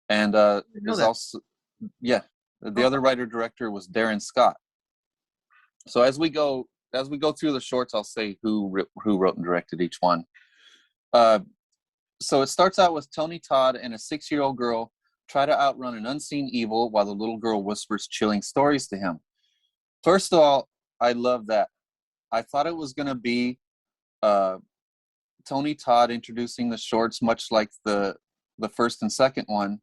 And is also, the other writer-director was Darren Scott. So as we go through the shorts, I'll say who wrote and directed each one. So it starts out with Tony Todd and a 6-year-old girl try to outrun an unseen evil while the little girl whispers chilling stories to him. First of all, I love that. I thought it was going to be Tony Todd introducing the shorts, much like the first and second one,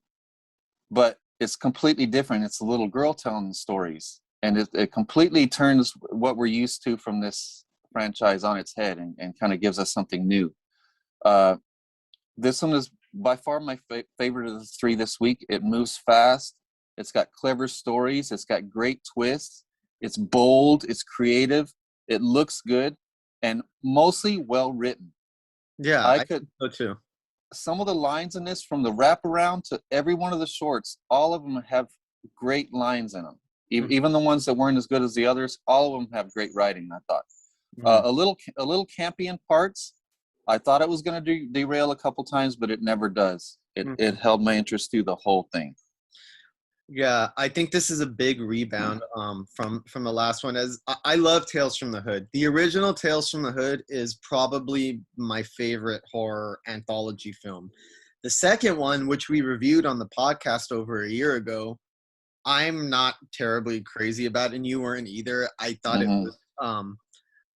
but it's completely different. It's a little girl telling the stories, and it completely turns what we're used to from this franchise on its head and kind of gives us something new. This one is by far my favorite of the three this week. It moves fast. It's got clever stories. It's got great twists. It's bold. It's creative. It looks good, and mostly well written. Yeah, I think so too. Some of the lines in this, from the wraparound to every one of the shorts, all of them have great lines in them. Even the ones that weren't as good as the others, all of them have great writing, I thought. A little campy in parts. I thought it was going to derail a couple times, but it never does. It held my interest through the whole thing. Yeah, I think this is a big rebound from the last one. As I love Tales from the Hood. The original Tales from the Hood is probably my favorite horror anthology film. The second one, which we reviewed on the podcast over a year ago, I'm not terribly crazy about, and you weren't either. I thought it was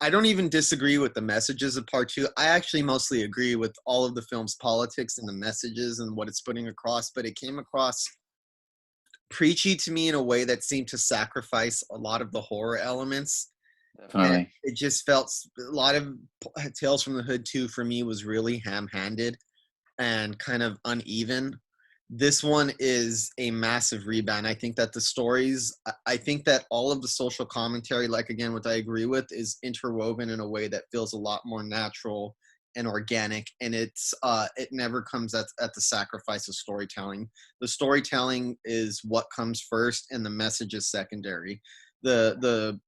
I don't even disagree with the messages of part 2. I actually mostly agree with all of the film's politics and the messages and what it's putting across, but it came across preachy to me in a way that seemed to sacrifice a lot of the horror elements. Definitely. And it just felt a lot of Tales from the Hood 2 for me was really ham-handed and kind of uneven. This one is a massive rebound. I think that the stories, I think that all of the social commentary, like again, what I agree with, is interwoven in a way that feels a lot more natural and organic, and it never comes at the sacrifice of storytelling. The storytelling is what comes first, and the message is secondary. The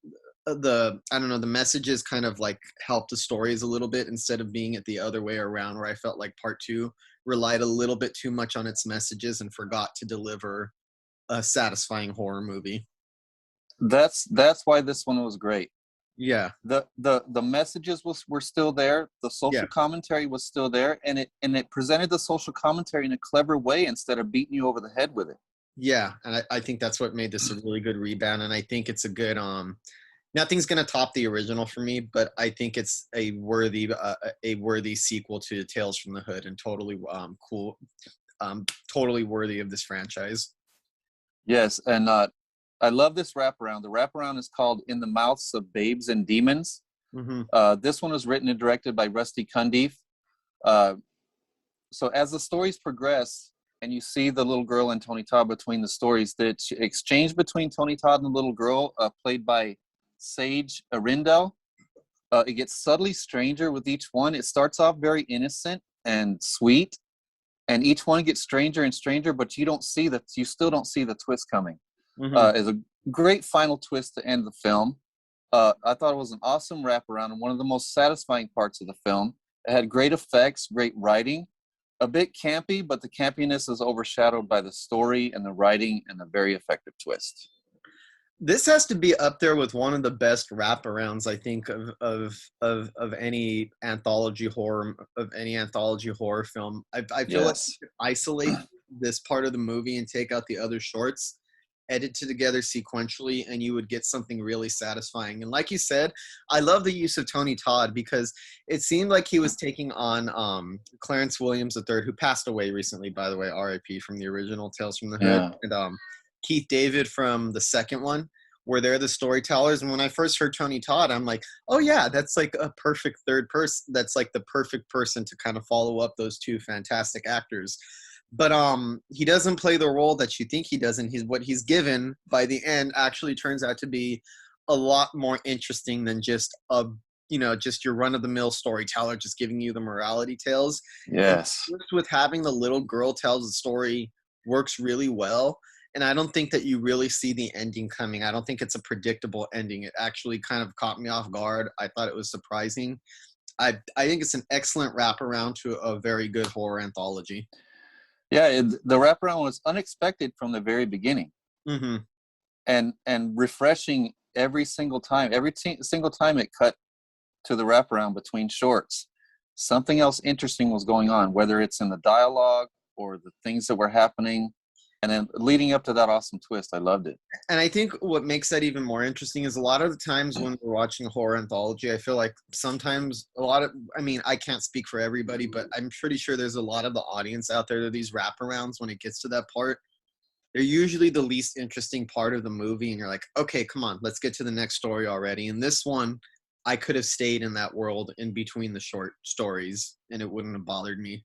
I don't know, the messages kind of like help the stories a little bit instead of being it the other way around, where I felt like part 2 relied a little bit too much on its messages and forgot to deliver a satisfying horror movie. That's why this one was great. Yeah. The messages were still there. The social commentary was still there, and it presented the social commentary in a clever way instead of beating you over the head with it. Yeah, and I think that's what made this a really good rebound, and I think it's a good nothing's going to top the original for me, but I think it's a worthy sequel to Tales from the Hood, and totally cool, totally worthy of this franchise. Yes, and I love this wraparound. The wraparound is called In the Mouths of Babes and Demons. This one was written and directed by Rusty Cundiff. So as the stories progress, and you see the little girl and Tony Todd between the stories, the exchange between Tony Todd and the little girl, played by Sage Arindel, it gets subtly stranger with each one. It starts off very innocent and sweet, and each one gets stranger and stranger, but you still don't see the twist coming. It's a great final twist to end the film. I thought it was an awesome wraparound and one of the most satisfying parts of the film. It had great effects, great writing, a bit campy, but the campiness is overshadowed by the story and the writing and a very effective twist. This has to be up there with one of the best wraparounds, I think, of any anthology horror film. I feel like you could isolate this part of the movie and take out the other shorts, edit it together sequentially, and you would get something really satisfying. And like you said, I love the use of Tony Todd, because it seemed like he was taking on Clarence Williams III, who passed away recently, by the way, R.I.P. from the original Tales from the Hood, and Keith David from the second one, where they're the storytellers. And when I first heard Tony Todd, I'm like, oh yeah, that's like a perfect third person. That's like the perfect person to kind of follow up those two fantastic actors. But he doesn't play the role that you think he does, and what he's given by the end actually turns out to be a lot more interesting than just just your run-of-the-mill storyteller just giving you the morality tales. Yes. And with having the little girl tells the story works really well. And I don't think that you really see the ending coming. I don't think it's a predictable ending. It actually kind of caught me off guard. I thought it was surprising. I think it's an excellent wraparound to a very good horror anthology. Yeah, the wraparound was unexpected from the very beginning, Mm-hmm. and refreshing every single time. Single time it cut to the wraparound between shorts, something else interesting was going on, whether it's in the dialogue or the things that were happening. And then leading up to that awesome twist, I loved it. And I think what makes that even more interesting is a lot of the times when we're watching a horror anthology, I feel like sometimes I can't speak for everybody, but I'm pretty sure there's a lot of the audience out there that these wraparounds, when it gets to that part, they're usually the least interesting part of the movie. And you're like, okay, come on, let's get to the next story already. And this one, I could have stayed in that world in between the short stories and it wouldn't have bothered me.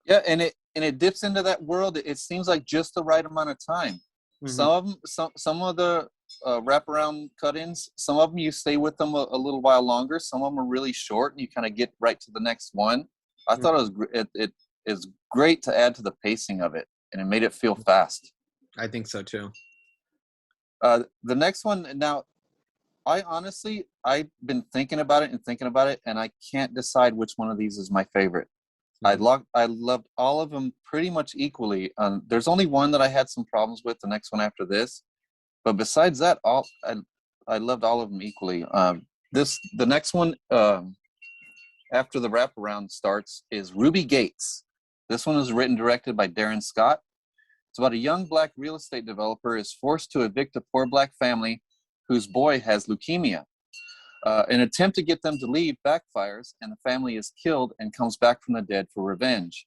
Yeah, and it dips into that world. It seems like just the right amount of time. Mm-hmm. Some of the wraparound cut-ins, some of them you stay with them a little while longer. Some of them are really short, and you kind of get right to the next one. I thought it is great to add to the pacing of it, and it made it feel fast. I think so too. The next one now, I've been thinking about it, and I can't decide which one of these is my favorite. I loved all of them pretty much equally. There's only one that I had some problems with, the next one after this, but besides that, I loved all of them equally. The next one after the wraparound starts is Ruby Gates. This one is written and directed by Darren Scott. It's about a young black real estate developer is forced to evict a poor black family whose boy has leukemia. An attempt to get them to leave backfires, and the family is killed and comes back from the dead for revenge.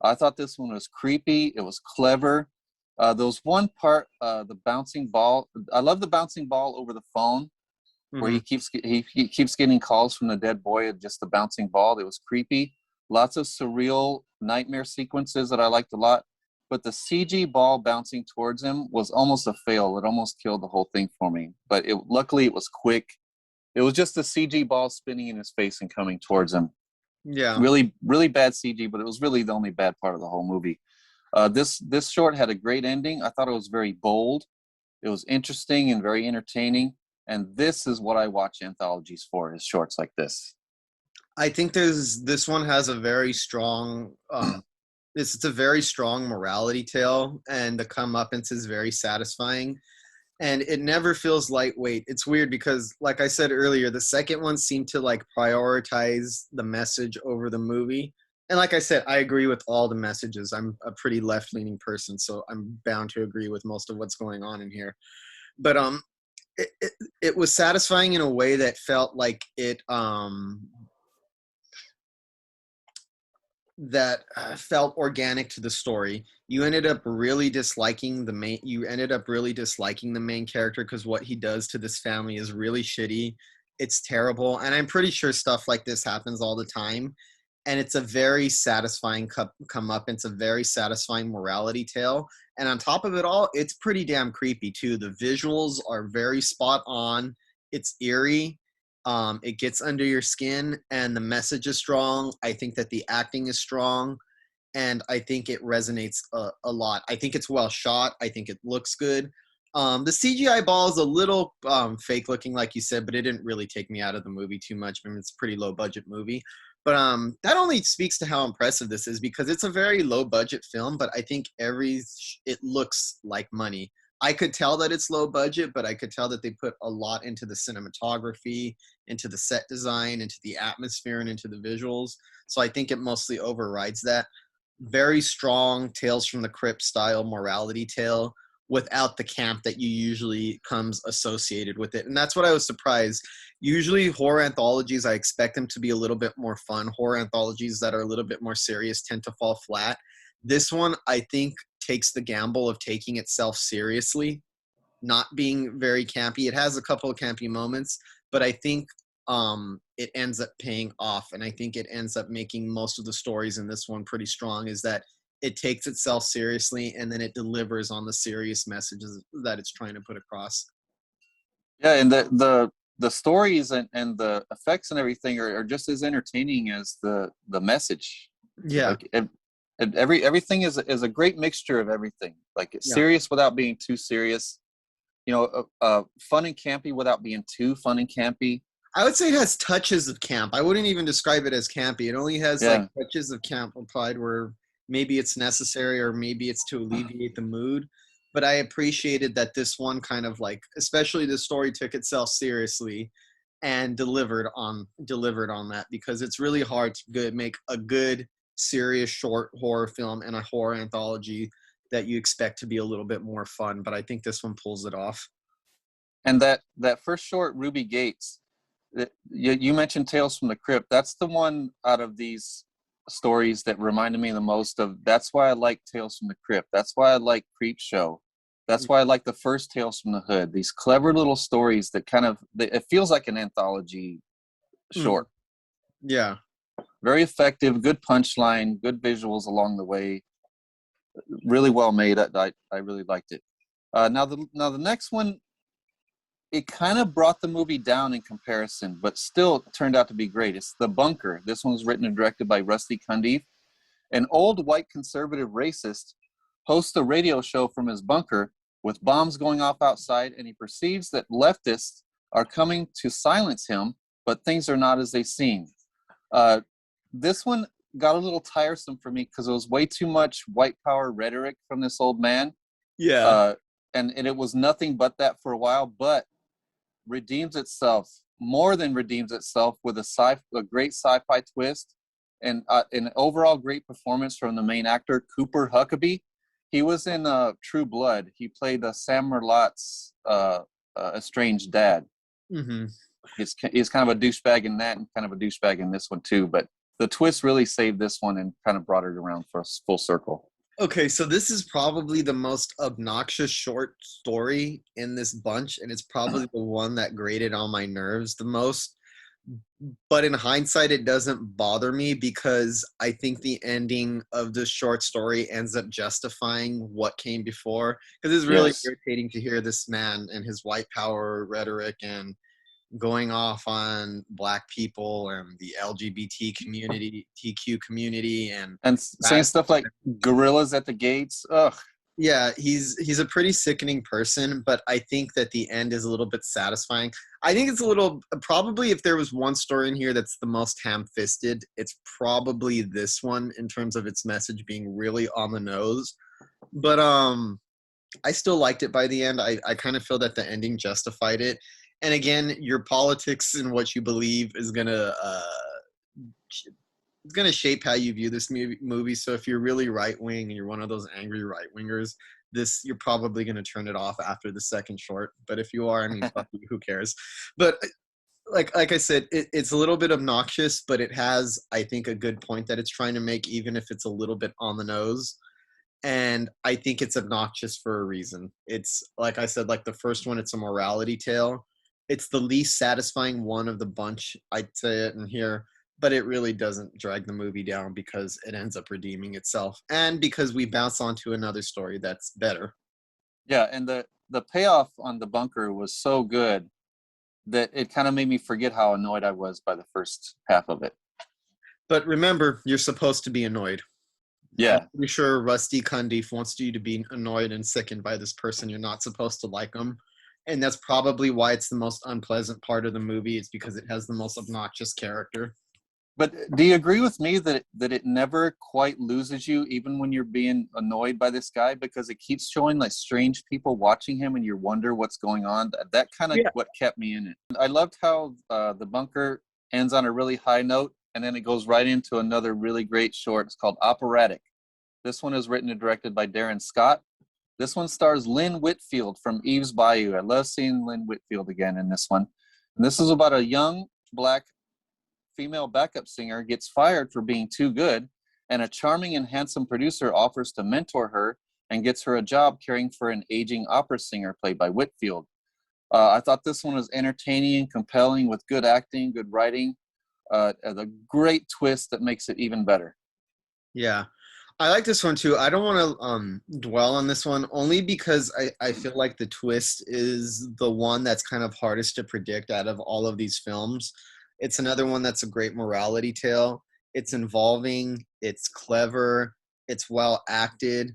I thought this one was creepy. It was clever. There was one part, the bouncing ball. I love the bouncing ball over the phone, where he keeps getting calls from the dead boy and just the bouncing ball. It was creepy. Lots of surreal nightmare sequences that I liked a lot. But the CG ball bouncing towards him was almost a fail. It almost killed the whole thing for me. But luckily it was quick. It was just the CG ball spinning in his face and coming towards him. Yeah. Really, really bad CG, but it was really the only bad part of the whole movie. This short had a great ending. I thought it was very bold. It was interesting and very entertaining. And this is what I watch anthologies for, is shorts like this. I think this one has a very strong it's a very strong morality tale, and the comeuppance is very satisfying. And it never feels lightweight. It's weird because, like I said earlier, the second one seemed to like prioritize the message over the movie. And like I said, I agree with all the messages. I'm a pretty left-leaning person, so I'm bound to agree with most of what's going on in here. But it was satisfying in a way that felt like it felt organic to the story. You ended up really disliking the main character because what he does to this family is really shitty. It's terrible, and I'm pretty sure stuff like this happens all the time. And it's a very satisfying come up. It's a very satisfying morality tale, and on top of it all, it's pretty damn creepy too. The visuals are very spot on. It's eerie. It gets under your skin, and the message is strong. I think that the acting is strong, and I think it resonates a lot. I think it's well shot. I think it looks good. The CGI ball is a little fake looking, like you said, but it didn't really take me out of the movie too much. I mean, it's a pretty low budget movie. But that only speaks to how impressive this is, because it's a very low budget film, but I think it looks like money. I could tell that it's low budget, but I could tell that they put a lot into the cinematography, into the set design, into the atmosphere, and into the visuals. So I think it mostly overrides that. Very strong Tales from the Crypt style morality tale without the camp that you usually comes associated with it. And that's what I was surprised. Usually horror anthologies, I expect them to be a little bit more fun. Horror anthologies that are a little bit more serious tend to fall flat. This one, I think, takes the gamble of taking itself seriously, not being very campy. It has a couple of campy moments, but I think it ends up paying off, and I think it ends up making most of the stories in this one pretty strong, is that it takes itself seriously and then it delivers on the serious messages that it's trying to put across. Yeah, and the stories and the effects and everything are just as entertaining as the message. Yeah. Like everything is a great mixture of everything. Like it's serious without being too serious. You know, fun and campy without being too fun and campy. I would say it has touches of camp. I wouldn't even describe it as campy. It only has like touches of camp applied where maybe it's necessary or maybe it's to alleviate the mood. But I appreciated that this one kind of like, especially the story, took itself seriously and delivered on that, because it's really hard to make a good, serious, short horror film and a horror anthology that you expect to be a little bit more fun. But I think this one pulls it off. And that first short, Ruby Gates, you mentioned Tales from the Crypt. That's the one out of these stories that reminded me the most of. That's why I like Tales from the Crypt. That's why I like Creep Show. That's why I like the first Tales from the Hood. These clever little stories that it feels like an anthology short. Yeah. Very effective, good punchline, good visuals along the way. Really well made. I really liked it. Now the next one, it kind of brought the movie down in comparison, but still turned out to be great. It's The Bunker. This one was written and directed by Rusty Cundiff. An old white conservative racist hosts a radio show from his bunker with bombs going off outside, and he perceives that leftists are coming to silence him, but things are not as they seem. This one got a little tiresome for me because it was way too much white power rhetoric from this old man. Yeah. And it was nothing but that for a while, but more than redeems itself with a great sci-fi twist and an overall great performance from the main actor, Cooper Huckabee. He was in True Blood. He played Sam Merlotte's estranged dad. Mm-hmm. He's kind of a douchebag in that and kind of a douchebag in this one too, but the twist really saved this one and kind of brought it around for a full circle. Okay, so this is probably the most obnoxious short story in this bunch, and it's probably the one that grated on my nerves the most. But in hindsight, it doesn't bother me because I think the ending of this short story ends up justifying what came before. Because it's really irritating to hear this man and his white power rhetoric and going off on Black people and the LGBT community, TQ community, and saying stuff like gorillas at the gates. Ugh. Yeah, he's a pretty sickening person, but I think that the end is a little bit satisfying. I think it's a little, probably if there was one story in here that's the most ham-fisted, it's probably this one in terms of its message being really on the nose. But I still liked it by the end. I kind of feel that the ending justified it. And again, your politics and what you believe is gonna shape how you view this movie. So if you're really right wing and you're one of those angry right wingers, you're probably gonna turn it off after the second short. But if you are, I mean, fuck you, who cares? But like I said, it's a little bit obnoxious, but it has, I think, a good point that it's trying to make, even if it's a little bit on the nose. And I think it's obnoxious for a reason. It's, like I said, like the first one, it's a morality tale. It's the least satisfying one of the bunch, I'd say it in here, but it really doesn't drag the movie down because it ends up redeeming itself and because we bounce onto another story that's better. Yeah, and the payoff on The Bunker was so good that it kind of made me forget how annoyed I was by the first half of it. But remember, you're supposed to be annoyed. Yeah. I'm pretty sure Rusty Cundiff wants you to be annoyed and sickened by this person. You're not supposed to like them. And that's probably why it's the most unpleasant part of the movie. It's because it has the most obnoxious character. But do you agree with me that it never quite loses you, even when you're being annoyed by this guy, because it keeps showing like strange people watching him and you wonder what's going on? That kind of what kept me in it. I loved how The Bunker ends on a really high note, and then it goes right into another really great short. It's called Operatic. This one is written and directed by Darren Scott. This one stars Lynn Whitfield from Eve's Bayou. I love seeing Lynn Whitfield again in this one. And this is about a young Black female backup singer gets fired for being too good, and a charming and handsome producer offers to mentor her and gets her a job caring for an aging opera singer played by Whitfield. I thought this one was entertaining and compelling with good acting, good writing, and a great twist that makes it even better. Yeah. I like this one too. I don't want to dwell on this one only because I feel like the twist is the one that's kind of hardest to predict out of all of these films. It's another one that's a great morality tale. It's involving, it's clever, it's well acted.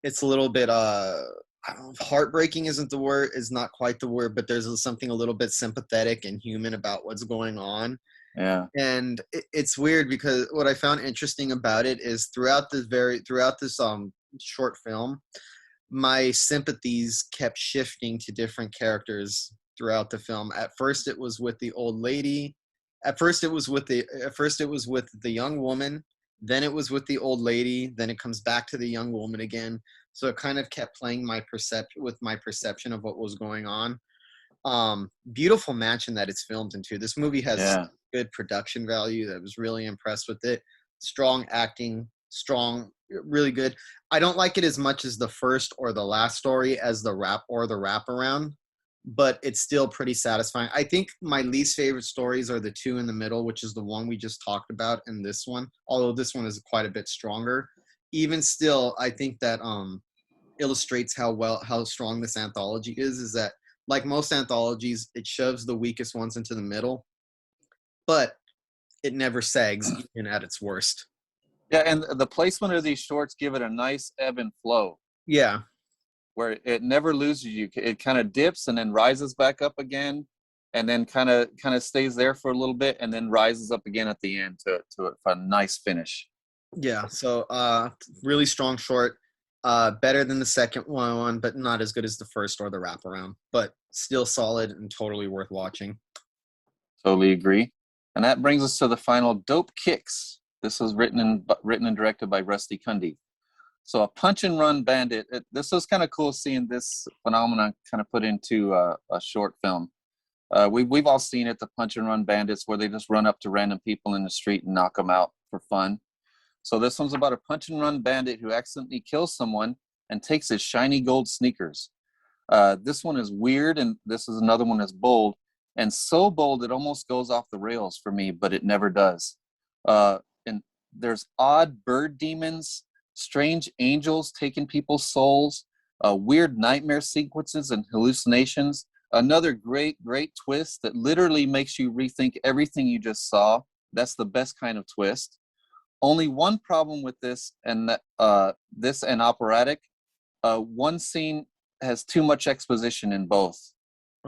It's a little bit I don't know if heartbreaking isn't the word, is not quite the word, but there's something a little bit sympathetic and human about what's going on. Yeah. And it's weird because what I found interesting about it is throughout this short film, my sympathies kept shifting to different characters throughout the film. At first it was with the old lady. At first it was with the young woman, then it was with the old lady, then it comes back to the young woman again. So it kind of kept playing my perception of what was going on. Beautiful mansion that it's filmed into. This movie has good production value. I was really impressed with it. Strong acting, really good. I don't like it as much as the first or the last story as the wraparound, but it's still pretty satisfying. I think my least favorite stories are the two in the middle, which is the one we just talked about, and this one, although this one is quite a bit stronger. Even still, I think that illustrates how strong this anthology is that, like most anthologies, it shoves the weakest ones into the middle, but it never sags even at its worst. Yeah, and the placement of these shorts give it a nice ebb and flow. Yeah. Where it never loses you. It kind of dips and then rises back up again, and then kind of stays there for a little bit and then rises up again at the end to a nice finish. Yeah, so really strong short. Better than the second one, but not as good as the first or the wraparound, but still solid and totally worth watching. Totally agree. And that brings us to the final Dope Kicks. This was written and directed by Rusty Cundy. So a punch and run bandit. This was kind of cool seeing this phenomenon kind of put into a short film. We've all seen it, the punch and run bandits, where they just run up to random people in the street and knock them out for fun. So this one's about a punch and run bandit who accidentally kills someone and takes his shiny gold sneakers. This one is weird, and this is another one that's bold, and so bold it almost goes off the rails for me, but it never does. And there's odd bird demons, strange angels taking people's souls, weird nightmare sequences and hallucinations. Another great twist that literally makes you rethink everything you just saw. That's the best kind of twist. Only one problem with this, and this and Operatic, one scene has too much exposition in both.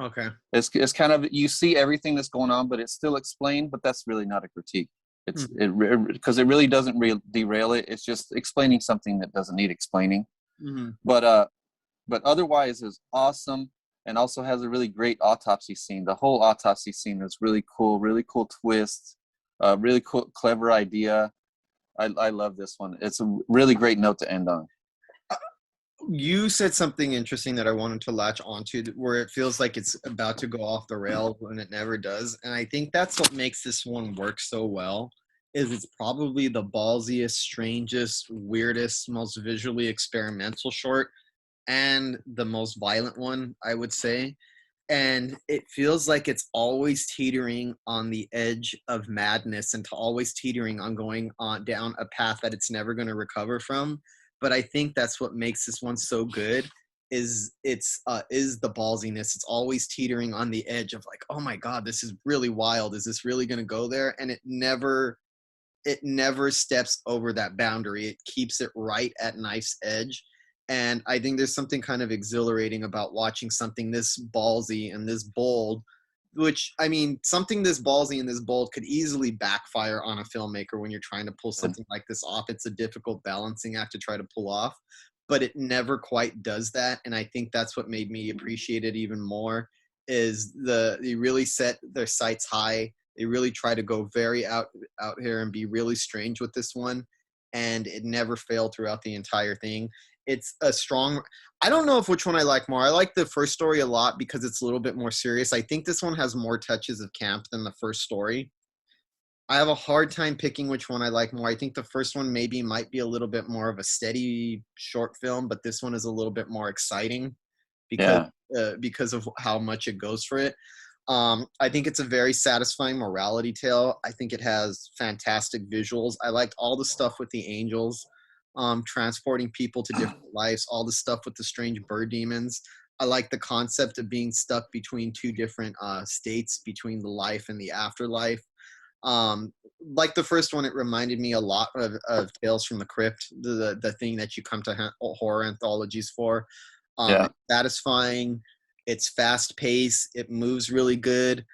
Okay. It's kind of, you see everything that's going on, but it's still explained, but that's really not a critique. It's because it really doesn't derail it. It's just explaining something that doesn't need explaining. Mm-hmm. But otherwise is awesome, and also has a really great autopsy scene. The whole autopsy scene is really cool twist, really cool, clever idea. I love this one. It's a really great note to end on. You said something interesting that I wanted to latch onto, where it feels like it's about to go off the rails when it never does. And I think that's what makes this one work so well, is it's probably the ballsiest, strangest, weirdest, most visually experimental short, and the most violent one, I would say. And it feels like it's always teetering on the edge of madness and always teetering on going on down a path that it's never going to recover from. But I think that's what makes this one so good, is the ballsiness. It's always teetering on the edge of like, oh my God, this is really wild. Is this really going to go there? And it never steps over that boundary. It keeps it right at knife's edge. And I think there's something kind of exhilarating about watching something this ballsy and this bold, which, I mean, something this ballsy and this bold could easily backfire on a filmmaker when you're trying to pull something like this off. It's a difficult balancing act to try to pull off, but it never quite does that. And I think that's what made me appreciate it even more, is they really set their sights high. They really try to go very out here and be really strange with this one. And it never failed throughout the entire thing. It's a strong, I don't know which one I like more. I like the first story a lot because it's a little bit more serious. I think this one has more touches of camp than the first story. I have a hard time picking which one I like more. I think the first one might be a little bit more of a steady short film, but this one is a little bit more exciting because because of how much it goes for it. I think it's a very satisfying morality tale. I think it has fantastic visuals. I liked all the stuff with the angels, transporting people to different lives, all the stuff with the strange bird demons. I like the concept of being stuck between two different states, between the life and the afterlife. Like the first one, it reminded me a lot of Tales from the Crypt, the thing that you come to horror anthologies for. It's satisfying. It's fast paced. It moves really good.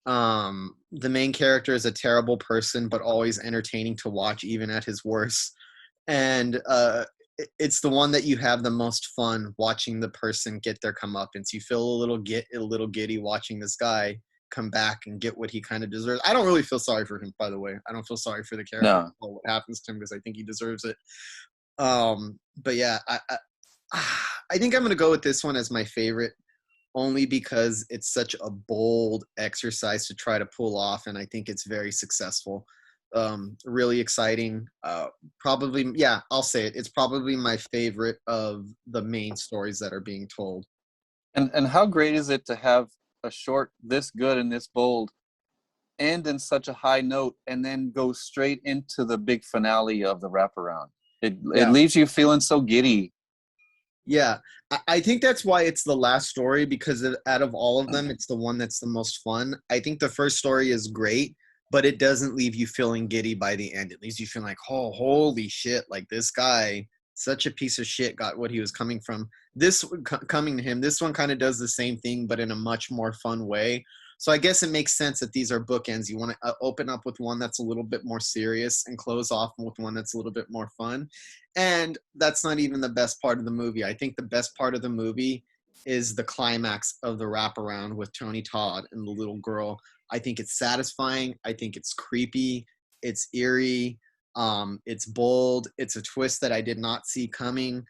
The main character is a terrible person, but always entertaining to watch, even at his worst. And it's the one that you have the most fun watching the person get their comeuppance. You feel a little giddy watching this guy come back and get what he kind of deserves. I don't really feel sorry for him, by the way. I don't feel sorry for the character or what happens to him because I think he deserves it. But yeah, I think I'm gonna go with this one as my favorite, only because it's such a bold exercise to try to pull off, and I think it's very successful. Really exciting. Probably, yeah, I'll say it. It's probably my favorite of the main stories that are being told. And how great is it to have a short this good and this bold end in such a high note and then go straight into the big finale of the wraparound? It leaves you feeling so giddy. Yeah, I think that's why it's the last story, because out of all of them, it's the one that's the most fun. I think the first story is great, but it doesn't leave you feeling giddy by the end. It leaves you feeling like, oh, holy shit, like this guy, such a piece of shit, got what he was coming from. Coming to him, this one kind of does the same thing, but in a much more fun way. So I guess it makes sense that these are bookends. You want to open up with one that's a little bit more serious and close off with one that's a little bit more fun. And that's not even the best part of the movie. I think the best part of the movie is the climax of the wraparound with Tony Todd and the little girl. I think it's satisfying. I think it's creepy. It's eerie. It's bold. It's a twist that I did not see coming.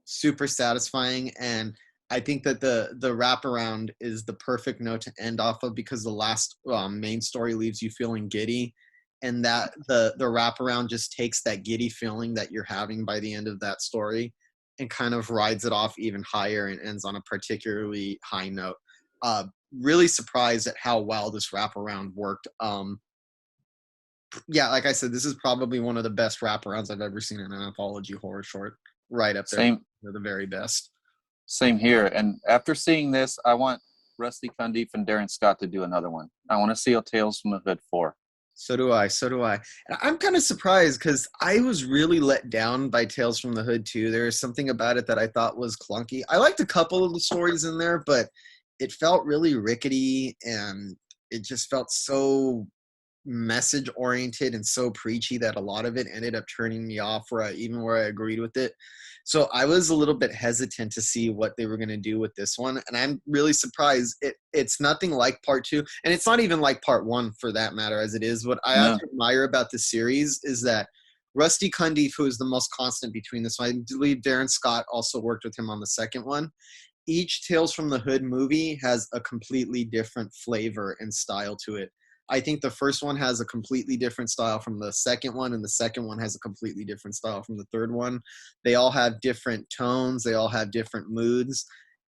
Super satisfying. And I think that the wraparound is the perfect note to end off of, because the last main story leaves you feeling giddy, and that the wraparound just takes that giddy feeling that you're having by the end of that story and kind of rides it off even higher and ends on a particularly high note. Really surprised at how well this wraparound worked. Yeah, like I said, this is probably one of the best wraparounds I've ever seen in an anthology horror short. Right up there. They're the very best. Same here. And after seeing this, I want Rusty Cundiff and Darren Scott to do another one. I want to see a Tales from the Hood 4. So do I. And I'm kind of surprised because I was really let down by Tales from the Hood too. There was something about it that I thought was clunky. I liked a couple of the stories in there, but it felt really rickety, and it just felt so message oriented and so preachy that a lot of it ended up turning me off, where I agreed with it. So I was a little bit hesitant to see what they were going to do with this one, and I'm really surprised. It's nothing like part 2, and it's not even like part 1 for that matter, as it is. What I actually admire about the series is that Rusty Cundiff, who is the most constant between this one, I believe Darren Scott also worked with him on the second one. Each Tales from the Hood movie has a completely different flavor and style to it. I think the first one has a completely different style from the second one, and the second one has a completely different style from the third one. They all have different tones. They all have different moods,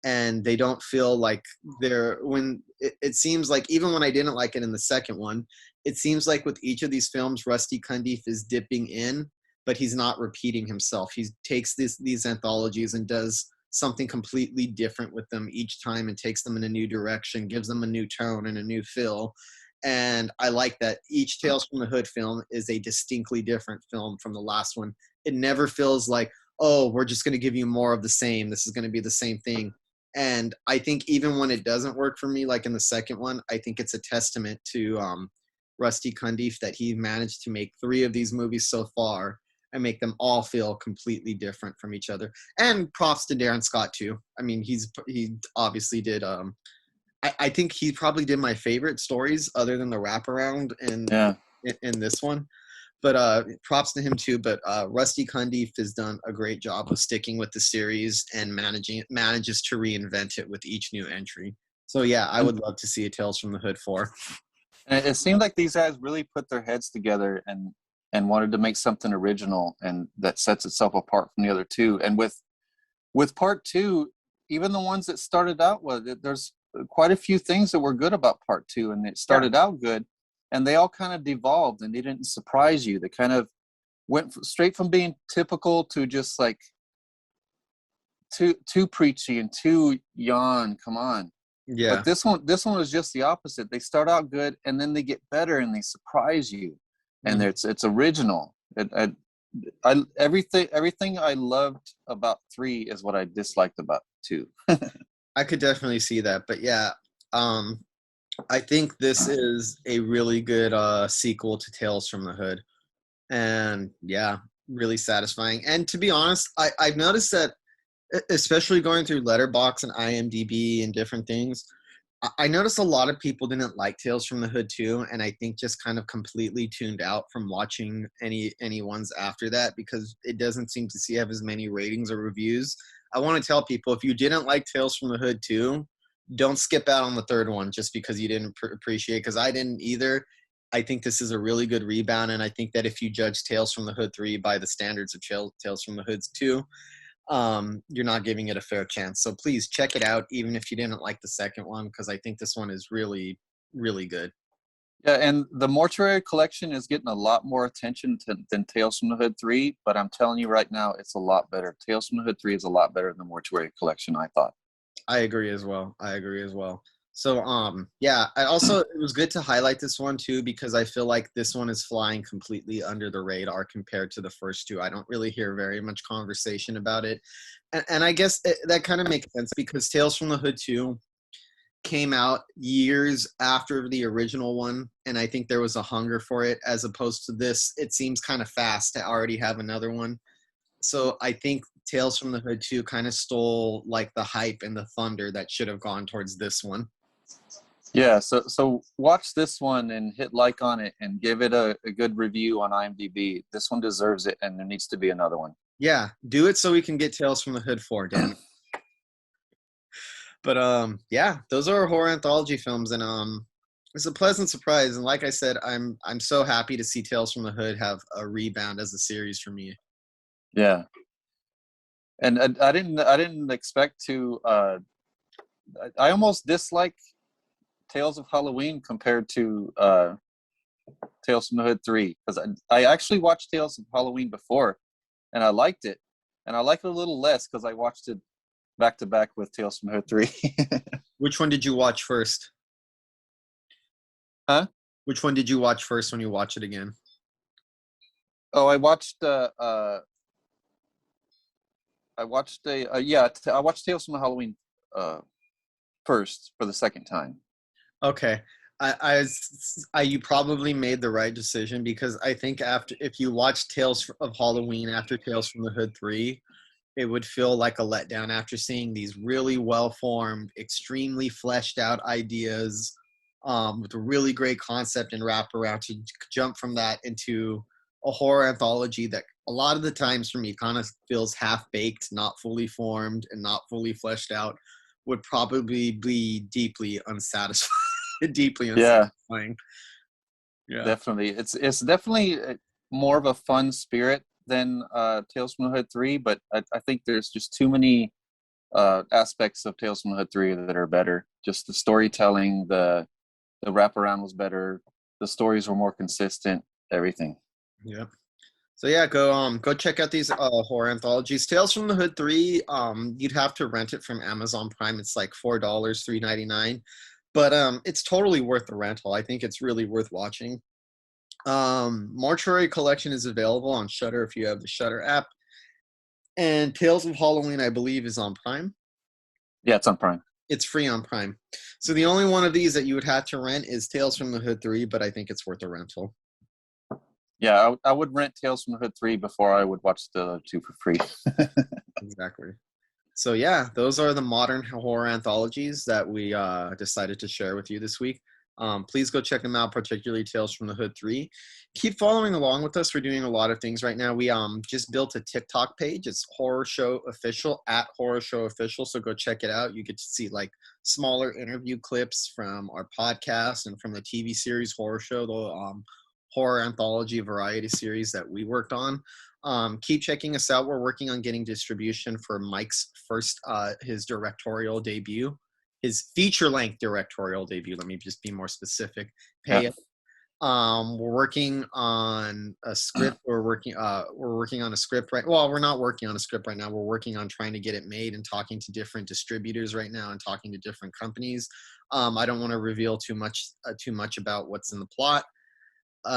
and they don't feel like it seems like, even when I didn't like it in the second one, it seems like with each of these films, Rusty Cundiff is dipping in, but he's not repeating himself. He takes these anthologies and does something completely different with them each time and takes them in a new direction, gives them a new tone and a new feel. And I like that each Tales from the Hood film is a distinctly different film from the last one. It never feels like, oh, we're just going to give you more of the same. This is going to be the same thing. And I think even when it doesn't work for me, like in the second one, I think it's a testament to Rusty Cundiff that he managed to make 3 of these movies so far and make them all feel completely different from each other. And props to Darren Scott too. I mean, he obviously did I think he probably did my favorite stories other than the wraparound in this one. But props to him too. But Rusty Cundiff has done a great job of sticking with the series and manages to reinvent it with each new entry. So yeah, I would love to see a Tales from the Hood 4. And it seemed like these guys really put their heads together and wanted to make something original and that sets itself apart from the other two. And with part two, even the ones that started out with it, there's quite a few things that were good about part two, and it started out good, and they all kind of devolved, and they didn't surprise you. They kind of went straight from being typical to just like too preachy and too yawn. Come on. Yeah. But this one was just the opposite. They start out good, and then they get better, and they surprise you, and it's original. Everything I loved about 3 is what I disliked about 2. I could definitely see that, but yeah, I think this is a really good sequel to Tales from the Hood, and yeah, really satisfying. And to be honest, I've noticed that, especially going through Letterboxd and IMDb and different things, I noticed a lot of people didn't like Tales from the Hood 2, and I think just kind of completely tuned out from watching any ones after that because it doesn't seem to have as many ratings or reviews. I want to tell people, if you didn't like Tales from the Hood 2, don't skip out on the third one just because you didn't appreciate it, because I didn't either. I think this is a really good rebound, and I think that if you judge Tales from the Hood 3 by the standards of Tales from the Hood 2, you're not giving it a fair chance. So please check it out, even if you didn't like the second one, because I think this one is really, really good. Yeah, and the Mortuary Collection is getting a lot more attention than Tales from the Hood 3, but I'm telling you right now, it's a lot better. Tales from the Hood 3 is a lot better than the Mortuary Collection, I thought. I agree as well. So, yeah, it was good to highlight this one too, because I feel like this one is flying completely under the radar compared to the first two. I don't really hear very much conversation about it. And I guess that kind of makes sense because Tales from the Hood 2 came out years after the original one, and I think there was a hunger for it, as opposed to this. It seems kind of fast to already have another one. So I think Tales from the Hood 2 kind of stole like the hype and the thunder that should have gone towards this one. Yeah, so watch this one and hit like on it and give it a good review on IMDb. This one deserves it, and there needs to be another one. Yeah, do it so we can get Tales from the Hood 4, damn it. But yeah, those are our horror anthology films, and it's a pleasant surprise. And like I said, I'm so happy to see Tales from the Hood have a rebound as a series for me. Yeah, and I didn't expect to. I almost dislike Tales of Halloween compared to Tales from the Hood 3, because I actually watched Tales of Halloween before, and I liked it, and I like it a little less because I watched it back to back with Tales from the Hood 3. Which one did you watch first? Huh? Which one did you watch first when you watch it again? Oh, I watched I watched Tales from the Halloween first for the second time. Okay. You probably made the right decision, because I think if you watch Tales of Halloween after Tales from the Hood 3, it would feel like a letdown after seeing these really well-formed, extremely fleshed out ideas with a really great concept and wraparound, to jump from that into a horror anthology that a lot of the times for me kind of feels half-baked, not fully formed, and not fully fleshed out, would probably be deeply unsatisfying. Yeah, Definitely. It's definitely more of a fun spirit than Tales from the Hood 3, but I think there's just too many aspects of Tales from the Hood 3 that are better. Just the storytelling, the wraparound was better, the stories were more consistent, everything. Yeah. So yeah, go check out these horror anthologies. Tales from the Hood 3, you'd have to rent it from Amazon Prime. It's like $4, $3.99. But it's totally worth the rental. I think it's really worth watching. Mortuary Collection is available on Shudder if you have the Shudder app. And Tales of Halloween, I believe, is on Prime. Yeah, it's on Prime. It's free on Prime. So the only one of these that you would have to rent is Tales from the Hood 3, but I think it's worth a rental. Yeah, I would rent Tales from the Hood 3 before I would watch the other two for free. Exactly. So yeah, those are the modern horror anthologies that we decided to share with you this week. Please go check them out, particularly Tales from the Hood 3. Keep following along with us. We're doing a lot of things right now. We just built a TikTok page. It's Horror Show Official, at Horror Show Official. So go check it out. You get to see like smaller interview clips from our podcast and from the TV series Horror Show, the horror anthology variety series that we worked on. Keep checking us out. We're working on getting distribution for Mike's first, his directorial debut. His feature-length directorial debut. Let me just be more specific. We're working on a script. We're working on a script right. Well, we're not working on a script right now. We're working on trying to get it made and talking to different distributors right now and talking to different companies. I don't want to reveal too much about what's in the plot. We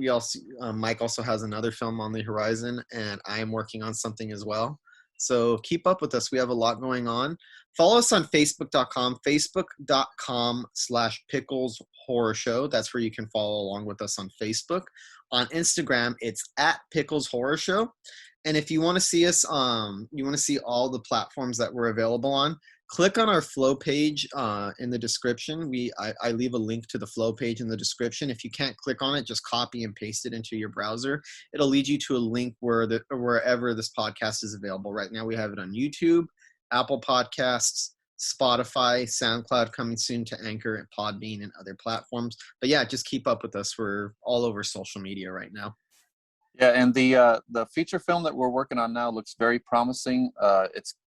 also Mike also has another film on the horizon, and I am working on something as well. So keep up with us. We have a lot going on. Follow us on Facebook.com/Pickles Horror Show. That's where you can follow along with us on Facebook. On Instagram, it's at Pickles Horror Show. And if you want to see us, you want to see all the platforms that we're available on, click on our Flow page in the description. I leave a link to the Flow page in the description. If you can't click on it, just copy and paste it into your browser. It'll lead you to a link wherever this podcast is available. Right now we have it on YouTube, Apple Podcasts, Spotify, SoundCloud, coming soon to Anchor and Podbean and other platforms. But yeah, just keep up with us. We're all over social media right now. Yeah, and the feature film that we're working on now looks very promising.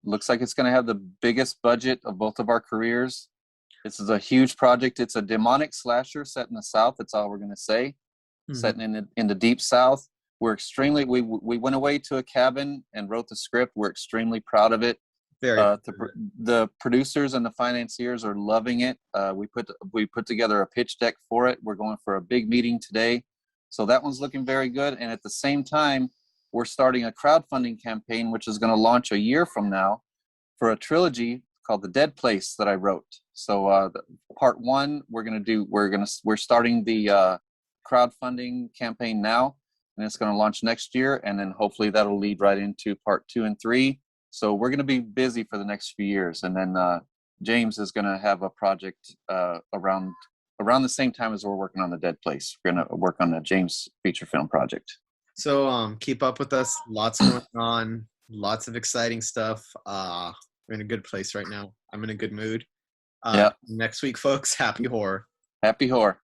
Looks like it's going to have the biggest budget of both of our careers. This is a huge project. It's a demonic slasher set in the South. That's all we're going to say. Mm-hmm. Set in the deep South. We went away to a cabin and wrote the script. We're extremely proud of it. The producers and the financiers are loving it. We put together a pitch deck for it. We're going for a big meeting today. So that one's looking very good. And at the same time, we're starting a crowdfunding campaign, which is going to launch a year from now, for a trilogy called The Dead Place that I wrote. So part one, we're starting the crowdfunding campaign now, and it's going to launch next year. And then hopefully that'll lead right into part 2 and 3. So we're going to be busy for the next few years. And then James is going to have a project around the same time as we're working on The Dead Place. We're going to work on the James feature film project. So keep up with us. Lots going on. Lots of exciting stuff. We're in a good place right now. I'm in a good mood. Next week, folks, happy horror. Happy horror.